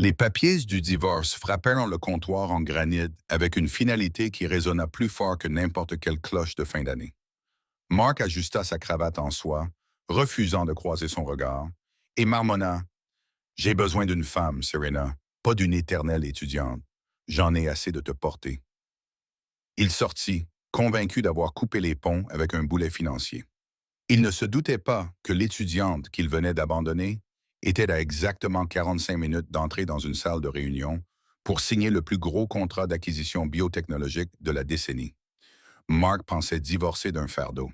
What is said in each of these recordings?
Les papiers du divorce frappèrent le comptoir en granit avec une finalité qui résonna plus fort que n'importe quelle cloche de fin d'année. Mark ajusta sa cravate en soie, refusant de croiser son regard, et marmonna: J'ai besoin d'une femme, Serena, pas d'une éternelle étudiante. J'en ai assez de te porter. Il sortit, convaincu d'avoir coupé les ponts avec un boulet financier. Il ne se doutait pas que l'étudiante qu'il venait d'abandonner était à exactement 45 minutes d'entrer dans une salle de réunion pour signer le plus gros contrat d'acquisition biotechnologique de la décennie. Mark pensait divorcer d'un fardeau.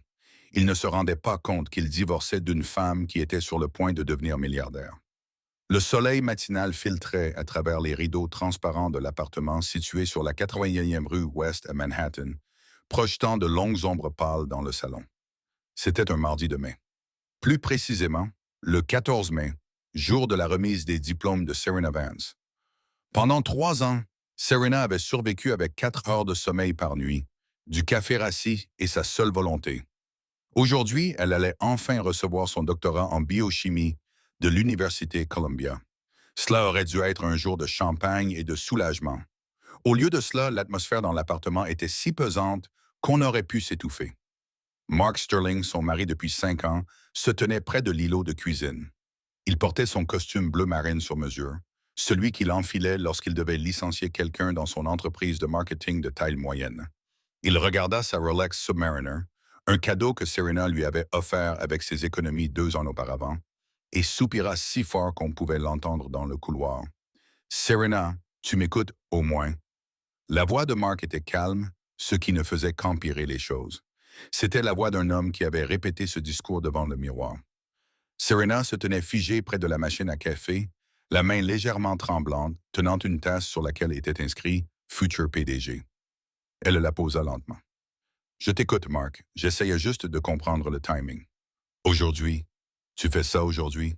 Il ne se rendait pas compte qu'il divorçait d'une femme qui était sur le point de devenir milliardaire. Le soleil matinal filtrait à travers les rideaux transparents de l'appartement situé sur la 81e rue Ouest à Manhattan, projetant de longues ombres pâles dans le salon. C'était un mardi de mai. Plus précisément, le 14 mai, jour de la remise des diplômes de Serena Vance. Pendant 3 ans, Serena avait survécu avec 4 heures de sommeil par nuit, du café rassis et sa seule volonté. Aujourd'hui, elle allait enfin recevoir son doctorat en biochimie de l'Université Columbia. Cela aurait dû être un jour de champagne et de soulagement. Au lieu de cela, l'atmosphère dans l'appartement était si pesante qu'on aurait pu s'étouffer. Mark Sterling, son mari depuis 5 ans, se tenait près de l'îlot de cuisine. Il portait son costume bleu marine sur mesure, celui qu'il enfilait lorsqu'il devait licencier quelqu'un dans son entreprise de marketing de taille moyenne. Il regarda sa Rolex Submariner, un cadeau que Serena lui avait offert avec ses économies 2 ans auparavant, et soupira si fort qu'on pouvait l'entendre dans le couloir. Serena, tu m'écoutes au moins. La voix de Mark était calme, ce qui ne faisait qu'empirer les choses. C'était la voix d'un homme qui avait répété ce discours devant le miroir. Serena se tenait figée près de la machine à café, la main légèrement tremblante, tenant une tasse sur laquelle était inscrit Future PDG. Elle la posa lentement. Je t'écoute, Mark. J'essayais juste de comprendre le timing. Aujourd'hui, tu fais ça aujourd'hui?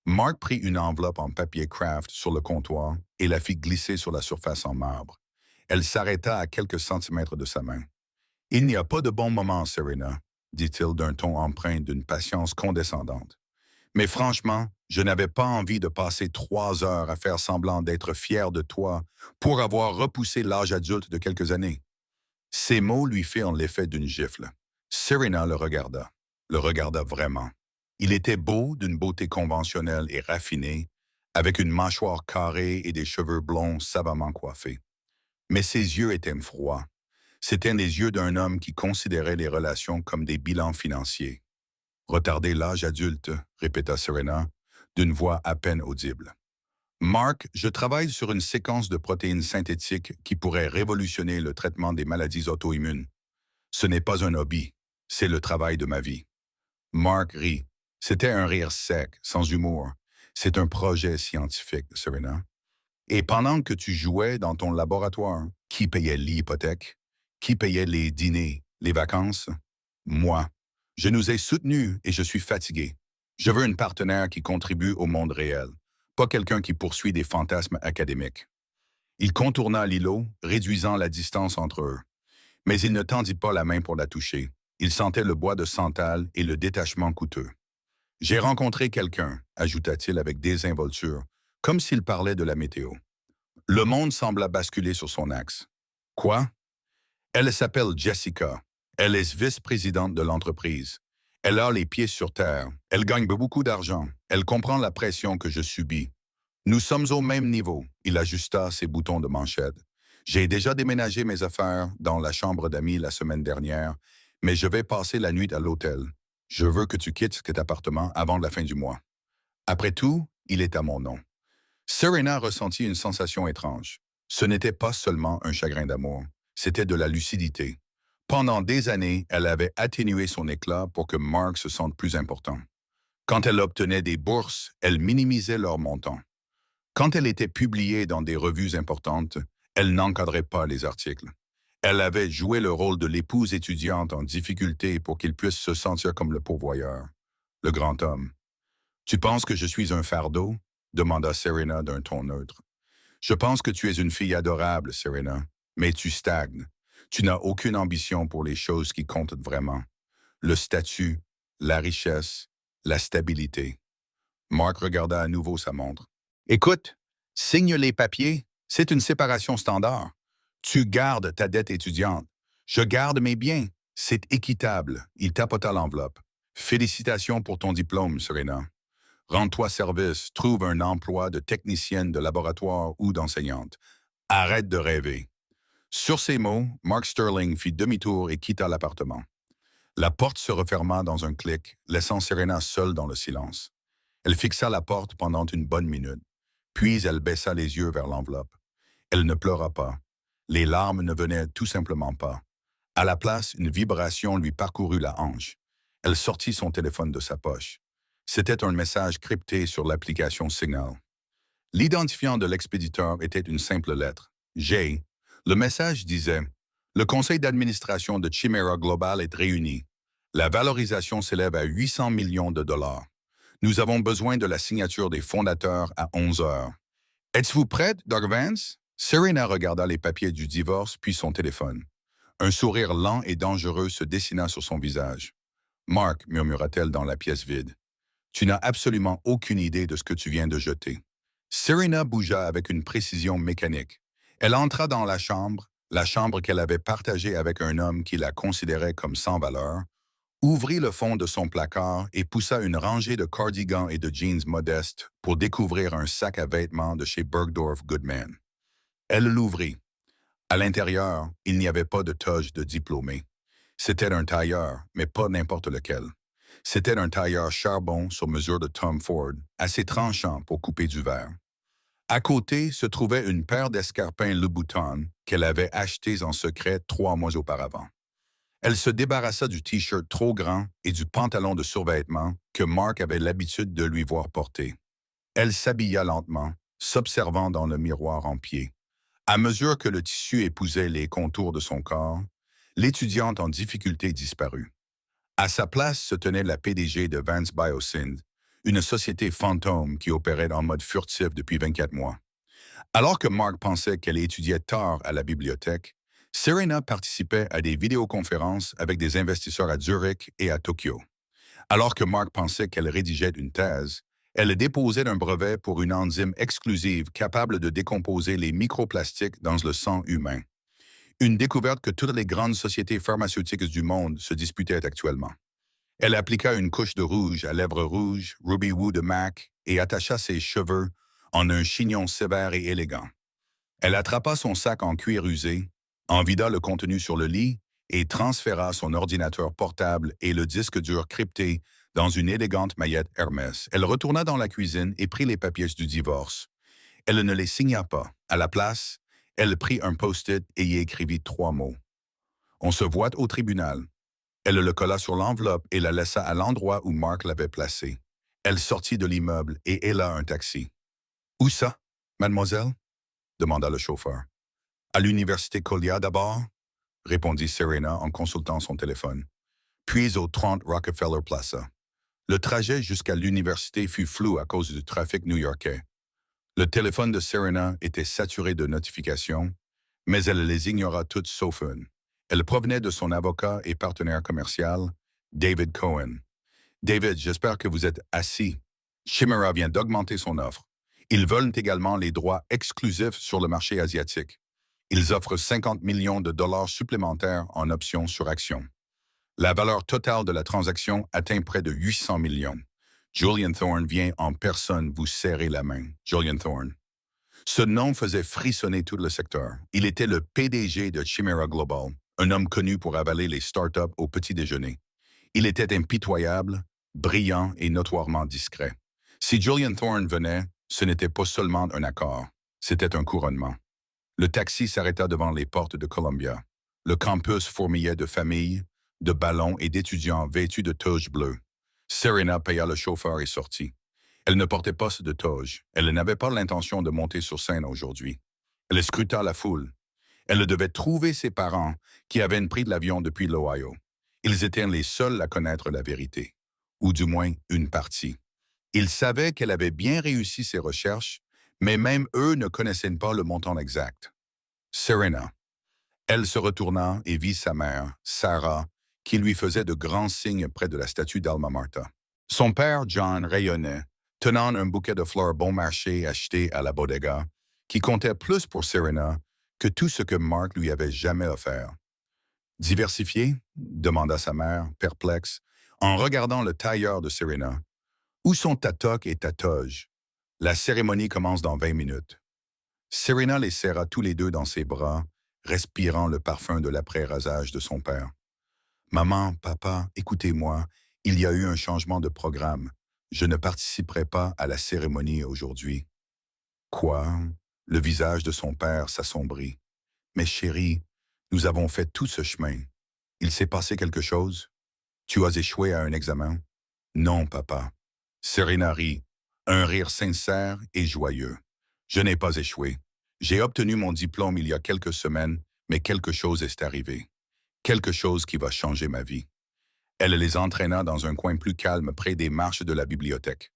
Mark prit une enveloppe en papier craft sur le comptoir et la fit glisser sur la surface en marbre. Elle s'arrêta à quelques centimètres de sa main. Il n'y a pas de bon moment, Serena, dit-il d'un ton empreint d'une patience condescendante. Mais franchement, je n'avais pas envie de passer 3 heures à faire semblant d'être fier de toi pour avoir repoussé l'âge adulte de quelques années. Ces mots lui firent l'effet d'une gifle. Serena le regarda vraiment. Il était beau, d'une beauté conventionnelle et raffinée, avec une mâchoire carrée et des cheveux blonds savamment coiffés. Mais ses yeux étaient froids. C'étaient les yeux d'un homme qui considérait les relations comme des bilans financiers. Retarder l'âge adulte, répéta Serena, d'une voix à peine audible. Mark, je travaille sur une séquence de protéines synthétiques qui pourrait révolutionner le traitement des maladies auto-immunes. Ce n'est pas un hobby, c'est le travail de ma vie. Mark rit. C'était un rire sec, sans humour. C'est un projet scientifique, Serena. Et pendant que tu jouais dans ton laboratoire, qui payait l'hypothèque? Qui payait les dîners, les vacances? Moi. Je nous ai soutenus et je suis fatigué. Je veux une partenaire qui contribue au monde réel, pas quelqu'un qui poursuit des fantasmes académiques. Il contourna l'îlot, réduisant la distance entre eux. Mais il ne tendit pas la main pour la toucher. Il sentait le bois de santal et le détachement coûteux. J'ai rencontré quelqu'un, ajouta-t-il avec désinvolture, comme s'il parlait de la météo. Le monde sembla basculer sur son axe. Quoi? Elle s'appelle Jessica. Elle est vice-présidente de l'entreprise. Elle a les pieds sur terre. Elle gagne beaucoup d'argent. Elle comprend la pression que je subis. Nous sommes au même niveau. Il ajusta ses boutons de manchette. J'ai déjà déménagé mes affaires dans la chambre d'amis la semaine dernière, mais je vais passer la nuit à l'hôtel. Je veux que tu quittes cet appartement avant la fin du mois. Après tout, il est à mon nom. Serena ressentit une sensation étrange. Ce n'était pas seulement un chagrin d'amour, c'était de la lucidité. Pendant des années, elle avait atténué son éclat pour que Mark se sente plus important. Quand elle obtenait des bourses, elle minimisait leur montant. Quand elle était publiée dans des revues importantes, elle n'encadrait pas les articles. Elle avait joué le rôle de l'épouse étudiante en difficulté pour qu'il puisse se sentir comme le pourvoyeur, le grand homme. Tu penses que je suis un fardeau? Demanda Serena d'un ton neutre. Je pense que tu es une fille adorable, Serena, mais tu stagnes. Tu n'as aucune ambition pour les choses qui comptent vraiment. Le statut, la richesse, la stabilité. Mark regarda à nouveau sa montre. Écoute, Signe les papiers, c'est une séparation standard. Tu gardes ta dette étudiante. Je garde mes biens. C'est équitable. Il tapota l'enveloppe. Félicitations pour ton diplôme, Serena. Rends-toi service, trouve un emploi de technicienne de laboratoire ou d'enseignante. Arrête de rêver. Sur ces mots, Mark Sterling fit demi-tour et quitta l'appartement. La porte se referma dans un clic, laissant Serena seule dans le silence. Elle fixa la porte pendant une bonne minute, puis elle baissa les yeux vers l'enveloppe. Elle ne pleura pas. Les larmes ne venaient tout simplement pas. À la place, une vibration lui parcourut la hanche. Elle sortit son téléphone de sa poche. C'était un message crypté sur l'application Signal. L'identifiant de l'expéditeur était une simple lettre, G. Le message disait « Le conseil d'administration de Chimera Global est réuni. La valorisation s'élève à 800 millions de dollars. Nous avons besoin de la signature des fondateurs à 11 heures. Êtes-vous prête, Doug Vance? » Serena regarda les papiers du divorce puis son téléphone. Un sourire lent et dangereux se dessina sur son visage. « Mark, murmura-t-elle dans la pièce vide, tu n'as absolument aucune idée de ce que tu viens de jeter. » Serena bougea avec une précision mécanique. Elle entra dans la chambre qu'elle avait partagée avec un homme qui la considérait comme sans valeur, ouvrit le fond de son placard et poussa une rangée de cardigans et de jeans modestes pour découvrir un sac à vêtements de chez Bergdorf Goodman. Elle l'ouvrit. À l'intérieur, il n'y avait pas de toge de diplômé. C'était un tailleur, mais pas n'importe lequel. C'était un tailleur charbon sur mesure de Tom Ford, assez tranchant pour couper du verre. À côté se trouvait une paire d'escarpins Louboutin qu'elle avait achetés en secret 3 mois auparavant. Elle se débarrassa du T-shirt trop grand et du pantalon de survêtement que Mark avait l'habitude de lui voir porter. Elle s'habilla lentement, s'observant dans le miroir en pied. À mesure que le tissu épousait les contours de son corps, l'étudiante en difficulté disparut. À sa place se tenait la PDG de Vance Biosynth, une société fantôme qui opérait en mode furtif depuis 24 mois. Alors que Mark pensait qu'elle étudiait tard à la bibliothèque, Serena participait à des vidéoconférences avec des investisseurs à Zurich et à Tokyo. Alors que Mark pensait qu'elle rédigeait une thèse, elle déposait un brevet pour une enzyme exclusive capable de décomposer les microplastiques dans le sang humain. Une découverte que toutes les grandes sociétés pharmaceutiques du monde se disputaient actuellement. Elle appliqua une couche de rouge à lèvres rouges, Ruby Woo de MAC, et attacha ses cheveux en un chignon sévère et élégant. Elle attrapa son sac en cuir usé, en vida le contenu sur le lit et transféra son ordinateur portable et le disque dur crypté dans une élégante maillette Hermès. Elle retourna dans la cuisine et prit les papiers du divorce. Elle ne les signa pas. À la place, elle prit un post-it et y écrivit 3 mots. « On se voit au tribunal. » Elle le colla sur l'enveloppe et la laissa à l'endroit où Mark l'avait placé. Elle sortit de l'immeuble et héla un taxi. « Où ça, mademoiselle? » demanda le chauffeur. « À l'université Collier d'abord, » répondit Serena en consultant son téléphone. Puis au 30 Rockefeller Plaza. Le trajet jusqu'à l'université fut flou à cause du trafic new-yorkais. Le téléphone de Serena était saturé de notifications, mais elle les ignora toutes sauf une. Elle provenait de son avocat et partenaire commercial, David Cohen. « David, j'espère que vous êtes assis. Chimera vient d'augmenter son offre. Ils veulent également les droits exclusifs sur le marché asiatique. Ils offrent 50 millions de dollars supplémentaires en options sur actions. La valeur totale de la transaction atteint près de 800 millions. Julian Thorne vient en personne vous serrer la main. Julian Thorne. » Ce nom faisait frissonner tout le secteur. Il était le PDG de Chimera Global, un homme connu pour avaler les startups au petit déjeuner. Il était impitoyable, brillant et notoirement discret. Si Julian Thorne venait, ce n'était pas seulement un accord, c'était un couronnement. Le taxi s'arrêta devant les portes de Columbia. Le campus fourmillait de familles, de ballons et d'étudiants vêtus de toges bleues. Serena paya le chauffeur et sortit. Elle ne portait pas de toge. Elle n'avait pas l'intention de monter sur scène aujourd'hui. Elle scruta la foule. Elle devait trouver ses parents qui avaient pris de l'avion depuis l'Ohio. Ils étaient les seuls à connaître la vérité, ou du moins une partie. Ils savaient qu'elle avait bien réussi ses recherches, mais même eux ne connaissaient pas le montant exact. Serena. Elle se retourna et vit sa mère, Sarah, qui lui faisait de grands signes près de la statue d'Alma Marta. Son père, John, rayonnait, tenant un bouquet de fleurs bon marché acheté à la bodega, qui comptait plus pour Serena que tout ce que Mark lui avait jamais offert. Diversifié? Demanda sa mère, perplexe, en regardant le tailleur de Serena. Où sont ta toque et ta toge? La cérémonie commence dans 20 minutes. Serena les serra tous les deux dans ses bras, respirant le parfum de l'après-rasage de son père. Maman, papa, écoutez-moi, il y a eu un changement de programme. Je ne participerai pas à la cérémonie aujourd'hui. Quoi? Le visage de son père s'assombrit. Mais chérie, nous avons fait tout ce chemin. Il s'est passé quelque chose? Tu as échoué à un examen? Non, papa. Serena rit, un rire sincère et joyeux. Je n'ai pas échoué. J'ai obtenu mon diplôme il y a quelques semaines, mais quelque chose est arrivé. Quelque chose qui va changer ma vie. Elle les entraîna dans un coin plus calme près des marches de la bibliothèque.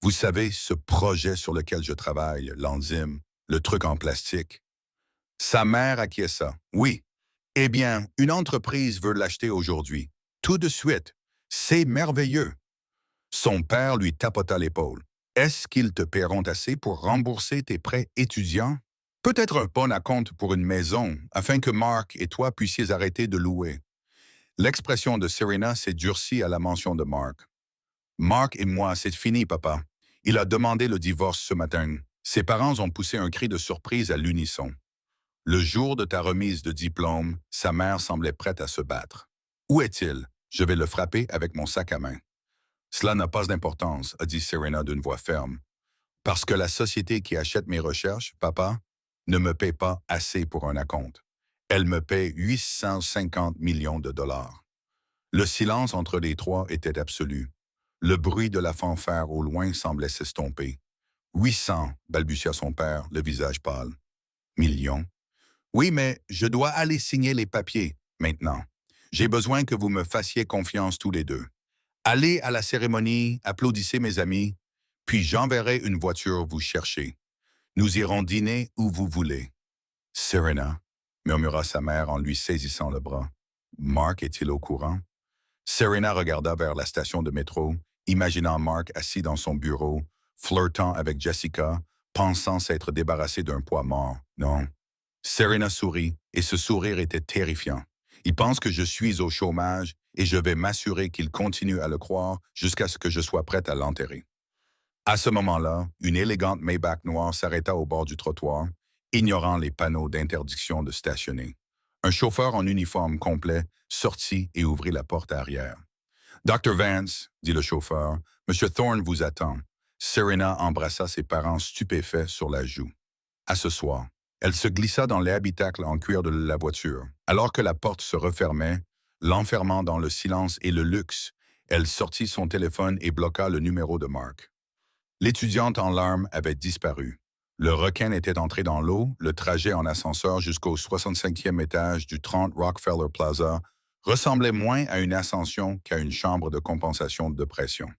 Vous savez, ce projet sur lequel je travaille, l'enzyme, le truc en plastique. Sa mère acquiesça. Oui. Eh bien, une entreprise veut l'acheter aujourd'hui. Tout de suite. C'est merveilleux. Son père lui tapota l'épaule. Est-ce qu'ils te paieront assez pour rembourser tes prêts étudiants? Peut-être un bon acompte pour une maison, afin que Mark et toi puissiez arrêter de louer. L'expression de Serena s'est durcie à la mention de Mark. Mark et moi, c'est fini, papa. Il a demandé le divorce ce matin. Ses parents ont poussé un cri de surprise à l'unisson. Le jour de ta remise de diplôme, sa mère semblait prête à se battre. Où est-il? Je vais le frapper avec mon sac à main. Cela n'a pas d'importance, a dit Serena d'une voix ferme. Parce que la société qui achète mes recherches, papa, ne me paie pas assez pour un acompte. Elle me paie 850 millions de dollars. Le silence entre les trois était absolu. Le bruit de la fanfare au loin semblait s'estomper. 800, balbutia son père, le visage pâle. Millions. Oui, mais je dois aller signer les papiers, maintenant. J'ai besoin que vous me fassiez confiance tous les deux. Allez à la cérémonie, applaudissez mes amis, puis j'enverrai une voiture vous chercher. Nous irons dîner où vous voulez. Serena, murmura sa mère en lui saisissant le bras. Mark est-il au courant? Serena regarda vers la station de métro, imaginant Mark assis dans son bureau, flirtant avec Jessica, pensant s'être débarrassé d'un poids mort. Non. Serena sourit, et ce sourire était terrifiant. Il pense que je suis au chômage et je vais m'assurer qu'il continue à le croire jusqu'à ce que je sois prête à l'enterrer. À ce moment-là, une élégante Maybach noire s'arrêta au bord du trottoir, ignorant les panneaux d'interdiction de stationner. Un chauffeur en uniforme complet sortit et ouvrit la porte arrière. Dr. Vance, dit le chauffeur, M. Thorne vous attend. Serena embrassa ses parents stupéfaits sur la joue. À ce soir. Elle se glissa dans l'habitacle en cuir de la voiture. Alors que la porte se refermait, l'enfermant dans le silence et le luxe, elle sortit son téléphone et bloqua le numéro de Mark. L'étudiante en larmes avait disparu. Le requin était entré dans l'eau, le trajet en ascenseur jusqu'au 65e étage du 30 Rockefeller Plaza ressemblait moins à une ascension qu'à une chambre de compensation de pression.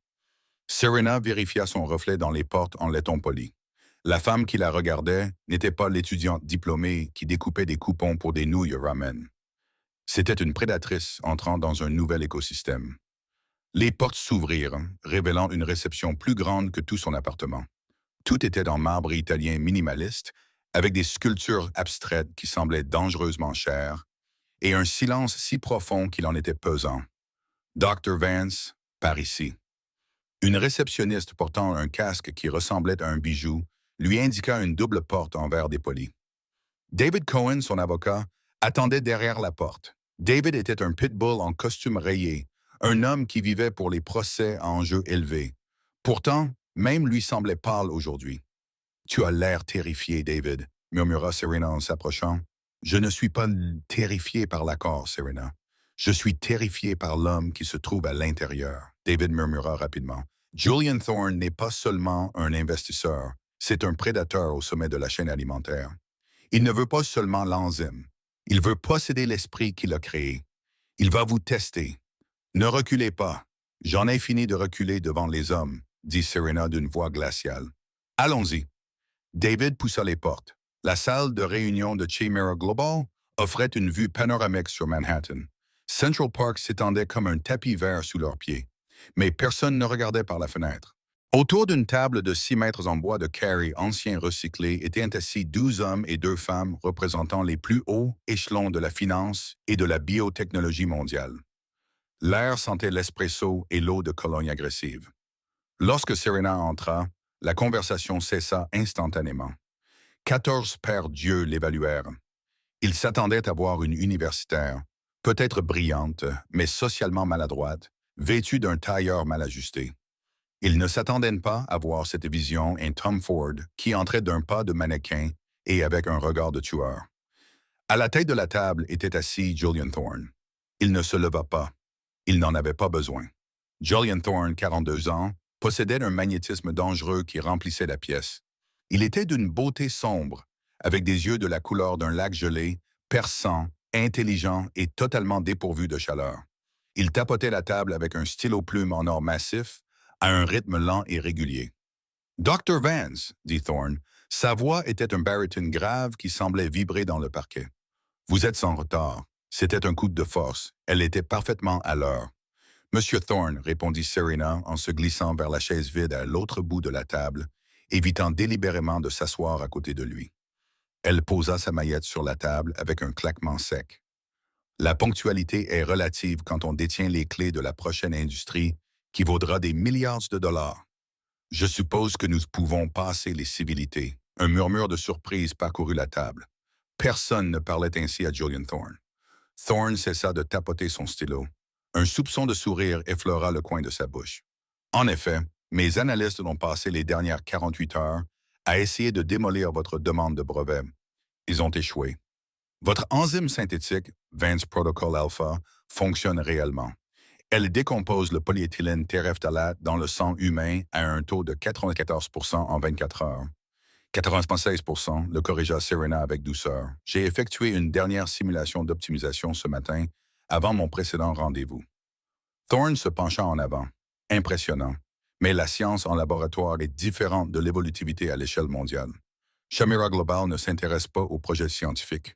Serena vérifia son reflet dans les portes en laiton poli. La femme qui la regardait n'était pas l'étudiante diplômée qui découpait des coupons pour des nouilles ramen. C'était une prédatrice entrant dans un nouvel écosystème. Les portes s'ouvrirent, révélant une réception plus grande que tout son appartement. Tout était en marbre italien minimaliste, avec des sculptures abstraites qui semblaient dangereusement chères, et un silence si profond qu'il en était pesant. Dr. Vance, par ici. Une réceptionniste portant un casque qui ressemblait à un bijou lui indiqua une double porte en verre dépoli. David Cohen, son avocat, attendait derrière la porte. David était un pitbull en costume rayé, un homme qui vivait pour les procès à enjeux élevés. Pourtant, même lui semblait pâle aujourd'hui. « Tu as l'air terrifié, David, » murmura Serena en s'approchant. « Je ne suis pas terrifié par l'accord, Serena. Je suis terrifié par l'homme qui se trouve à l'intérieur. » David murmura rapidement. « Julian Thorne n'est pas seulement un investisseur, c'est un prédateur au sommet de la chaîne alimentaire. Il ne veut pas seulement l'enzyme. Il veut posséder l'esprit qu'il a créé. Il va vous tester. Ne reculez pas. J'en ai fini de reculer devant les hommes, dit Serena d'une voix glaciale. Allons-y. David poussa les portes. La salle de réunion de Chimera Global offrait une vue panoramique sur Manhattan. Central Park s'étendait comme un tapis vert sous leurs pieds. Mais personne ne regardait par la fenêtre. Autour d'une table de 6 mètres en bois de Carey ancien recyclé étaient assis 12 hommes et 2 femmes représentant les plus hauts échelons de la finance et de la biotechnologie mondiale. L'air sentait l'espresso et l'eau de Cologne agressive. Lorsque Serena entra, la conversation cessa instantanément. 14 pères dieux l'évaluèrent. Il s'attendait à voir une universitaire, peut-être brillante, mais socialement maladroite, vêtue d'un tailleur mal ajusté. Il ne s'attendait pas à voir cette vision un Tom Ford qui entrait d'un pas de mannequin et avec un regard de tueur. À la tête de la table était assis Julian Thorne. Il ne se leva pas. Il n'en avait pas besoin. Julian Thorne, 42 ans, possédait un magnétisme dangereux qui remplissait la pièce. Il était d'une beauté sombre, avec des yeux de la couleur d'un lac gelé, perçant, intelligent et totalement dépourvu de chaleur. Il tapotait la table avec un stylo-plume en or massif, à un rythme lent et régulier. Dr. Vance, dit Thorne, sa voix était un baryton grave qui semblait vibrer dans le parquet. Vous êtes en retard. C'était un coup de force. Elle était parfaitement à l'heure. Monsieur Thorne, répondit Serena en se glissant vers la chaise vide à l'autre bout de la table, évitant délibérément de s'asseoir à côté de lui. Elle posa sa maillette sur la table avec un claquement sec. La ponctualité est relative quand on détient les clés de la prochaine industrie qui vaudra des milliards de dollars. Je suppose que nous pouvons passer les civilités. Un murmure de surprise parcourut la table. Personne ne parlait ainsi à Julian Thorne. Thorne cessa de tapoter son stylo. Un soupçon de sourire effleura le coin de sa bouche. En effet, mes analystes ont passé les dernières 48 heures à essayer de démolir votre demande de brevet. Ils ont échoué. Votre enzyme synthétique, Vance Protocol Alpha, fonctionne réellement. Elle décompose le polyéthylène terephthalate dans le sang humain à un taux de 94% en 24 heures. 96%, le corrigea Serena avec douceur. J'ai effectué une dernière simulation d'optimisation ce matin, avant mon précédent rendez-vous. Thorne se pencha en avant. Impressionnant. Mais la science en laboratoire est différente de l'évolutivité à l'échelle mondiale. Shamira Global ne s'intéresse pas aux projets scientifiques.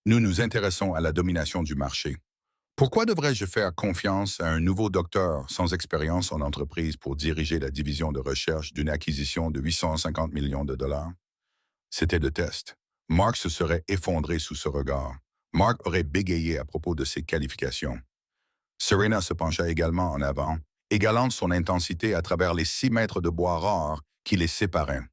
Nous nous intéressons à la domination du marché. Pourquoi devrais-je faire confiance à un nouveau docteur sans expérience en entreprise pour diriger la division de recherche d'une acquisition de 850 millions de dollars? C'était le test. Mark se serait effondré sous ce regard. Mark aurait bégayé à propos de ses qualifications. Serena se pencha également en avant, égalant son intensité à travers les 6 mètres de bois rares qui les séparaient.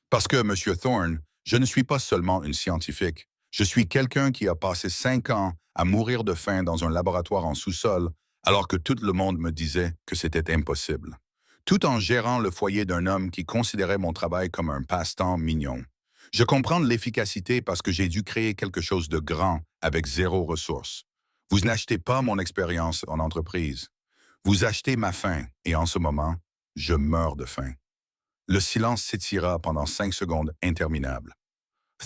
Parce que, Monsieur Thorne, je ne suis pas seulement une scientifique. Je suis quelqu'un qui a passé 5 ans à mourir de faim dans un laboratoire en sous-sol, alors que tout le monde me disait que c'était impossible. Tout en gérant le foyer d'un homme qui considérait mon travail comme un passe-temps mignon. Je comprends l'efficacité parce que j'ai dû créer quelque chose de grand avec zéro ressource. Vous n'achetez pas mon expérience en entreprise. Vous achetez ma faim, et en ce moment, je meurs de faim. Le silence s'étira pendant 5 secondes interminables.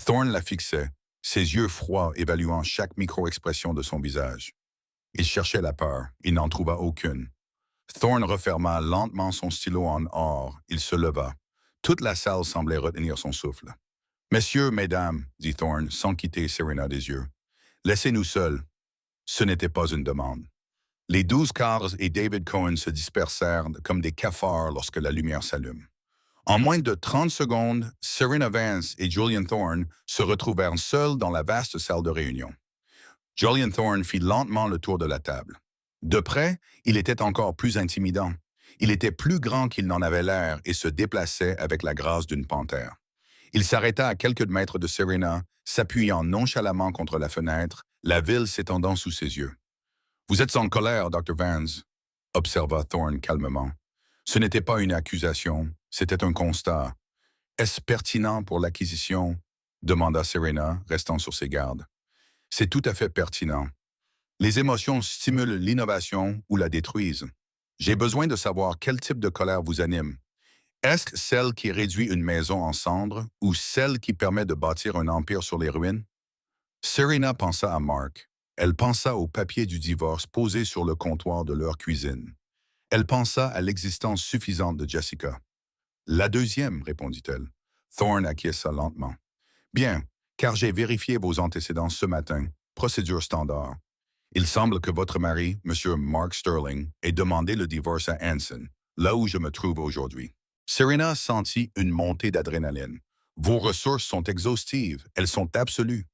Thorne la fixait, ses yeux froids évaluant chaque micro-expression de son visage. Il cherchait la peur, il n'en trouva aucune. Thorne referma lentement son stylo en or, il se leva. Toute la salle semblait retenir son souffle. « Messieurs, mesdames, dit Thorne sans quitter Serena des yeux, laissez-nous seuls. » Ce n'était pas une demande. Les 12 Cars et David Cohen se dispersèrent comme des cafards lorsque la lumière s'allume. En moins de 30 secondes, Serena Vance et Julian Thorne se retrouvèrent seuls dans la vaste salle de réunion. Julian Thorne fit lentement le tour de la table. De près, il était encore plus intimidant. Il était plus grand qu'il n'en avait l'air et se déplaçait avec la grâce d'une panthère. Il s'arrêta à quelques mètres de Serena, s'appuyant nonchalamment contre la fenêtre, la ville s'étendant sous ses yeux. « Vous êtes en colère, Dr. Vance, » observa Thorne calmement. Ce n'était pas une accusation, c'était un constat. « Est-ce pertinent pour l'acquisition ?» demanda Serena, restant sur ses gardes. « C'est tout à fait pertinent. Les émotions stimulent l'innovation ou la détruisent. J'ai besoin de savoir quel type de colère vous anime. Est-ce celle qui réduit une maison en cendres ou celle qui permet de bâtir un empire sur les ruines? » Serena pensa à Mark. Elle pensa au papier du divorce posé sur le comptoir de leur cuisine. Elle pensa à l'existence suffisante de Jessica. « La deuxième, répondit-elle. Thorne acquiesça lentement. « Bien, car j'ai vérifié vos antécédents ce matin. Procédure standard. Il semble que votre mari, M. Mark Sterling, ait demandé le divorce à Hanson, là où je me trouve aujourd'hui. Serena sentit une montée d'adrénaline. Vos ressources sont exhaustives, elles sont absolues.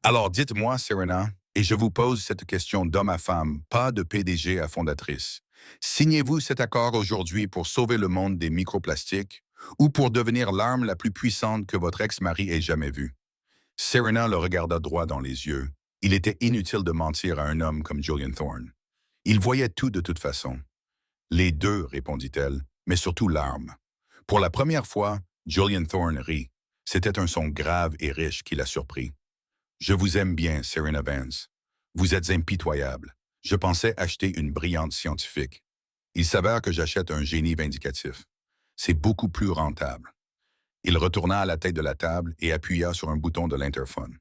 Alors dites-moi, Serena, et je vous pose cette question d'homme à femme, pas de PDG à fondatrice. Signez-vous cet accord aujourd'hui pour sauver le monde des microplastiques ou pour devenir l'arme la plus puissante que votre ex-mari ait jamais vue? Serena le regarda droit dans les yeux. Il était inutile de mentir à un homme comme Julian Thorne. Il voyait tout de toute façon. Les deux, répondit-elle, mais surtout l'arme. Pour la première fois, Julian Thorne rit. C'était un son grave et riche qui la surprit. Je vous aime bien, Serena Vance. Vous êtes impitoyable. Je pensais acheter une brillante scientifique. Il s'avère que j'achète un génie vindicatif. C'est beaucoup plus rentable. Il retourna à la tête de la table et appuya sur un bouton de l'interphone.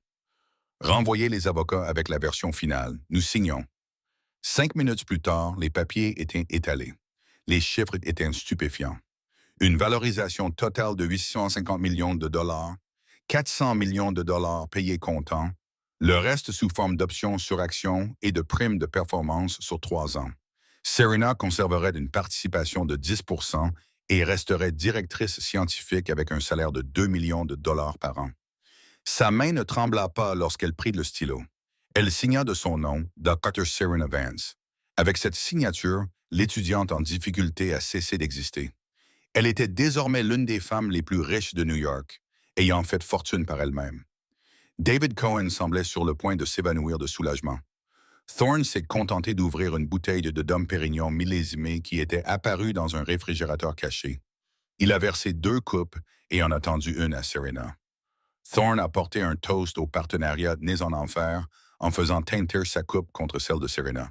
Renvoyez les avocats avec la version finale. Nous signons. 5 minutes plus tard, les papiers étaient étalés. Les chiffres étaient stupéfiants. Une valorisation totale de 850 millions de dollars, 400 millions de dollars payés comptant, le reste sous forme d'options sur actions et de primes de performance sur 3 ans. Serena conserverait une participation de 10% et resterait directrice scientifique avec un salaire de 2 millions de dollars par an. Sa main ne trembla pas lorsqu'elle prit le stylo. Elle signa de son nom Dr. Serena Vance. Avec cette signature, l'étudiante en difficulté a cessé d'exister. Elle était désormais l'une des femmes les plus riches de New York, ayant fait fortune par elle-même. David Cohen semblait sur le point de s'évanouir de soulagement. Thorne s'est contenté d'ouvrir une bouteille de Dom Pérignon millésimée qui était apparue dans un réfrigérateur caché. Il a versé 2 coupes et en a tendu une à Serena. Thorne a porté un toast au partenariat Nés en enfer en faisant teinter sa coupe contre celle de Serena.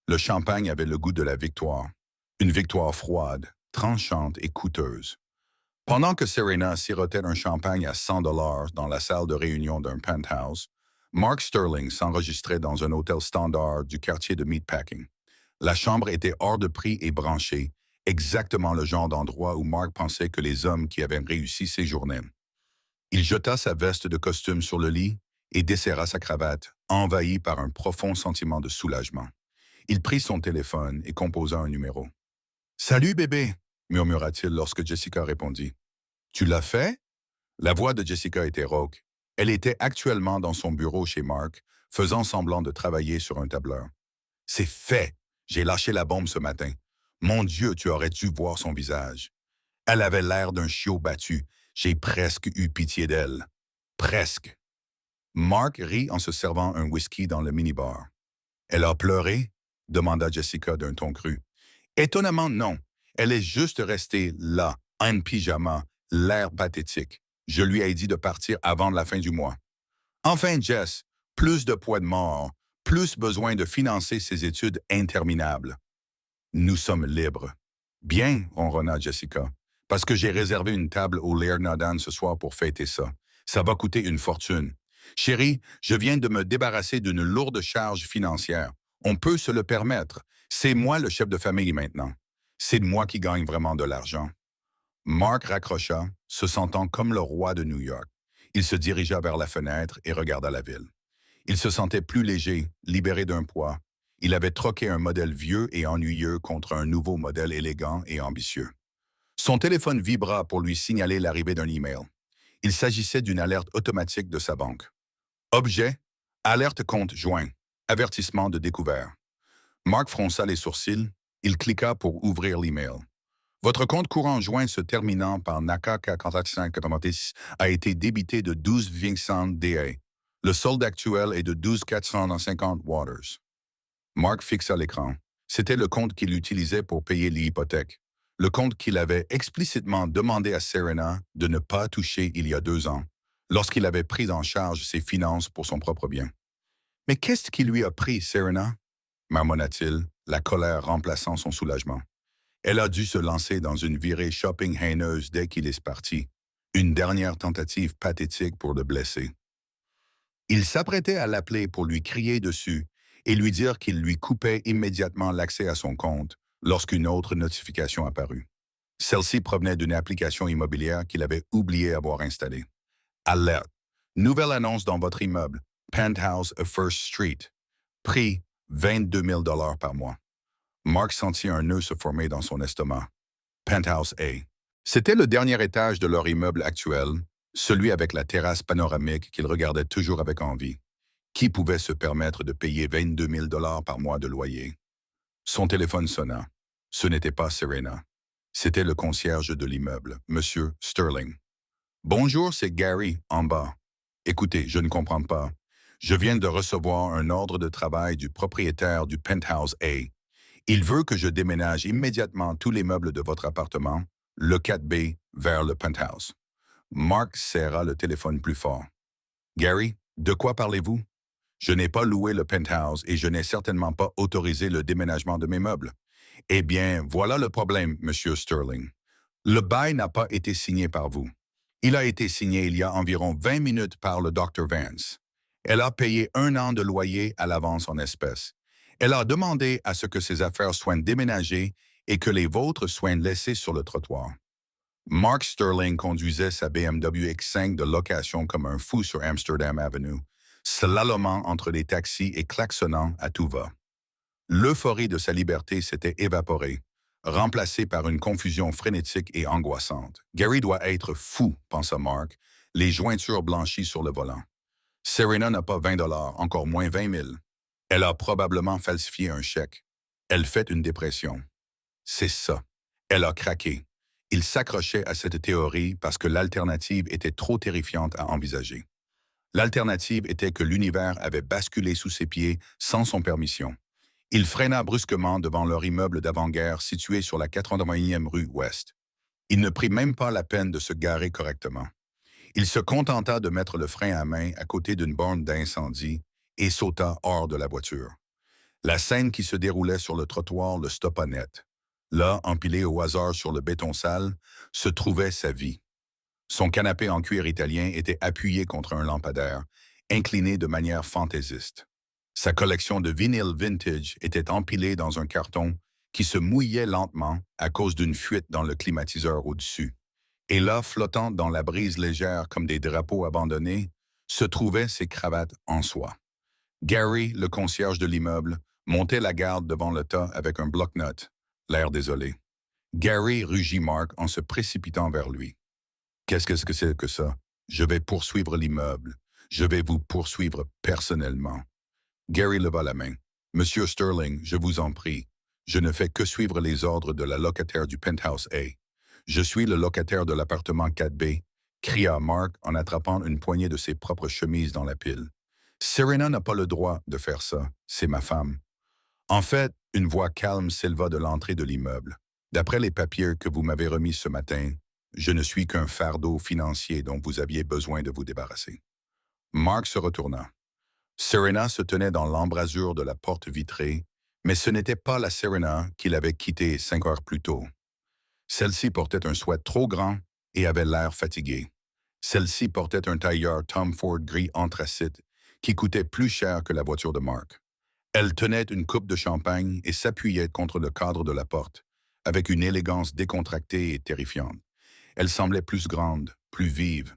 Le champagne avait le goût de la victoire. Une victoire froide, tranchante et coûteuse. Pendant que Serena sirotait un champagne à 100 dollars dans la salle de réunion d'un penthouse, Mark Sterling s'enregistrait dans un hôtel standard du quartier de Meatpacking. La chambre était hors de prix et branchée, exactement le genre d'endroit où Mark pensait que les hommes qui avaient réussi séjournaient. Il jeta sa veste de costume sur le lit et desserra sa cravate, envahi par un profond sentiment de soulagement. Il prit son téléphone et composa un numéro. « Salut bébé !» murmura-t-il lorsque Jessica répondit. « Tu l'as fait ?» La voix de Jessica était rauque. Elle était actuellement dans son bureau chez Mark, faisant semblant de travailler sur un tableur. « C'est fait! J'ai lâché la bombe ce matin. Mon Dieu, tu aurais dû voir son visage. Elle avait l'air d'un chiot battu. J'ai presque eu pitié d'elle. Presque. » Mark rit en se servant un whisky dans le minibar. « Elle a pleuré ?» demanda Jessica d'un ton cru. « Étonnamment, non. Elle est juste restée là, en pyjama, l'air pathétique. Je lui ai dit de partir avant la fin du mois. Enfin, Jess, plus de poids de mort, plus besoin de financer ses études interminables. Nous sommes libres. » « Bien, ronronna Jessica, parce que j'ai réservé une table au Laird Nadan ce soir pour fêter ça. Ça va coûter une fortune. Chérie, je viens de me débarrasser d'une lourde charge financière. On peut se le permettre. C'est moi le chef de famille maintenant. C'est moi qui gagne vraiment de l'argent. » Mark raccrocha, se sentant comme le roi de New York. Il se dirigea vers la fenêtre et regarda la ville. Il se sentait plus léger, libéré d'un poids. Il avait troqué un modèle vieux et ennuyeux contre un nouveau modèle élégant et ambitieux. Son téléphone vibra pour lui signaler l'arrivée d'un email. Il s'agissait d'une alerte automatique de sa banque. Objet, alerte compte joint, avertissement de découvert. Mark fronça les sourcils. Il cliqua pour ouvrir l'email. Votre compte courant joint se terminant par NACA 4590 a été débité de 12,5 DA. Le solde actuel est de 12,450 Waters. Mark fixa l'écran. C'était le compte qu'il utilisait pour payer l'hypothèque. Le compte qu'il avait explicitement demandé à Serena de ne pas toucher il y a 2 ans, lorsqu'il avait pris en charge ses finances pour son propre bien. « Mais qu'est-ce qui lui a pris, Serena ?» marmonna-t-il, la colère remplaçant son soulagement. Elle a dû se lancer dans une virée shopping haineuse dès qu'il est parti. Une dernière tentative pathétique pour le blesser. Il s'apprêtait à l'appeler pour lui crier dessus et lui dire qu'il lui coupait immédiatement l'accès à son compte lorsqu'une autre notification apparut. Celle-ci provenait d'une application immobilière qu'il avait oublié avoir installée. Alerte. Nouvelle annonce dans votre immeuble. Penthouse à First Street. Prix 22 000 $ par mois. Mark sentit un nœud se former dans son estomac. Penthouse A. C'était le dernier étage de leur immeuble actuel, celui avec la terrasse panoramique qu'ils regardaient toujours avec envie. Qui pouvait se permettre de payer 22 000 par mois de loyer? Son téléphone sonna. Ce n'était pas Serena. C'était le concierge de l'immeuble, Monsieur Sterling. Bonjour, c'est Gary, en bas. Écoutez, je ne comprends pas. Je viens de recevoir un ordre de travail du propriétaire du Penthouse A. Il veut que je déménage immédiatement tous les meubles de votre appartement, le 4B, vers le Penthouse. Mark serra le téléphone plus fort. Gary, de quoi parlez-vous? Je n'ai pas loué le Penthouse et je n'ai certainement pas autorisé le déménagement de mes meubles. Eh bien, voilà le problème, Monsieur Sterling. Le bail n'a pas été signé par vous. Il a été signé il y a environ 20 minutes par le Dr. Vance. Elle a payé 1 an de loyer à l'avance en espèces. Elle a demandé à ce que ses affaires soient déménagées et que les vôtres soient laissées sur le trottoir. Mark Sterling conduisait sa BMW X5 de location comme un fou sur Amsterdam Avenue, slalomant entre les taxis et klaxonnant à tout va. L'euphorie de sa liberté s'était évaporée, remplacée par une confusion frénétique et angoissante. Gary doit être fou, pensa Mark, les jointures blanchies sur le volant. Serena n'a pas 20 encore moins 20 000. Elle a probablement falsifié un chèque. Elle fait une dépression. C'est ça. Elle a craqué. Il s'accrochait à cette théorie parce que l'alternative était trop terrifiante à envisager. L'alternative était que l'univers avait basculé sous ses pieds sans son permission. Il freina brusquement devant leur immeuble d'avant-guerre situé sur la 81e rue Ouest. Il ne prit même pas la peine de se garer correctement. Il se contenta de mettre le frein à main à côté d'une borne d'incendie et sauta hors de la voiture. La scène qui se déroulait sur le trottoir le stoppa net. Là, empilé au hasard sur le béton sale, se trouvait sa vie. Son canapé en cuir italien était appuyé contre un lampadaire, incliné de manière fantaisiste. Sa collection de vinyles vintage était empilée dans un carton qui se mouillait lentement à cause d'une fuite dans le climatiseur au-dessus. Et là, flottant dans la brise légère comme des drapeaux abandonnés, se trouvaient ses cravates en soie. Gary, le concierge de l'immeuble, montait la garde devant le tas avec un bloc-notes, l'air désolé. Gary rugit Mark en se précipitant vers lui. Qu'est-ce que c'est que ça? Je vais poursuivre l'immeuble. Je vais vous poursuivre personnellement. Gary leva la main. Monsieur Sterling, je vous en prie. Je ne fais que suivre les ordres de la locataire du Penthouse A. Je suis le locataire de l'appartement 4B, cria Mark en attrapant une poignée de ses propres chemises dans la pile. Serena n'a pas le droit de faire ça. C'est ma femme. En fait, une voix calme s'éleva de l'entrée de l'immeuble. D'après les papiers que vous m'avez remis ce matin, je ne suis qu'un fardeau financier dont vous aviez besoin de vous débarrasser. Mark se retourna. Serena se tenait dans l'embrasure de la porte vitrée, mais ce n'était pas la Serena qu'il avait quittée 5 heures plus tôt. Celle-ci portait un sweat trop grand et avait l'air fatiguée. Celle-ci portait un tailleur Tom Ford gris anthracite qui coûtait plus cher que la voiture de Mark. Elle tenait une coupe de champagne et s'appuyait contre le cadre de la porte, avec une élégance décontractée et terrifiante. Elle semblait plus grande, plus vive.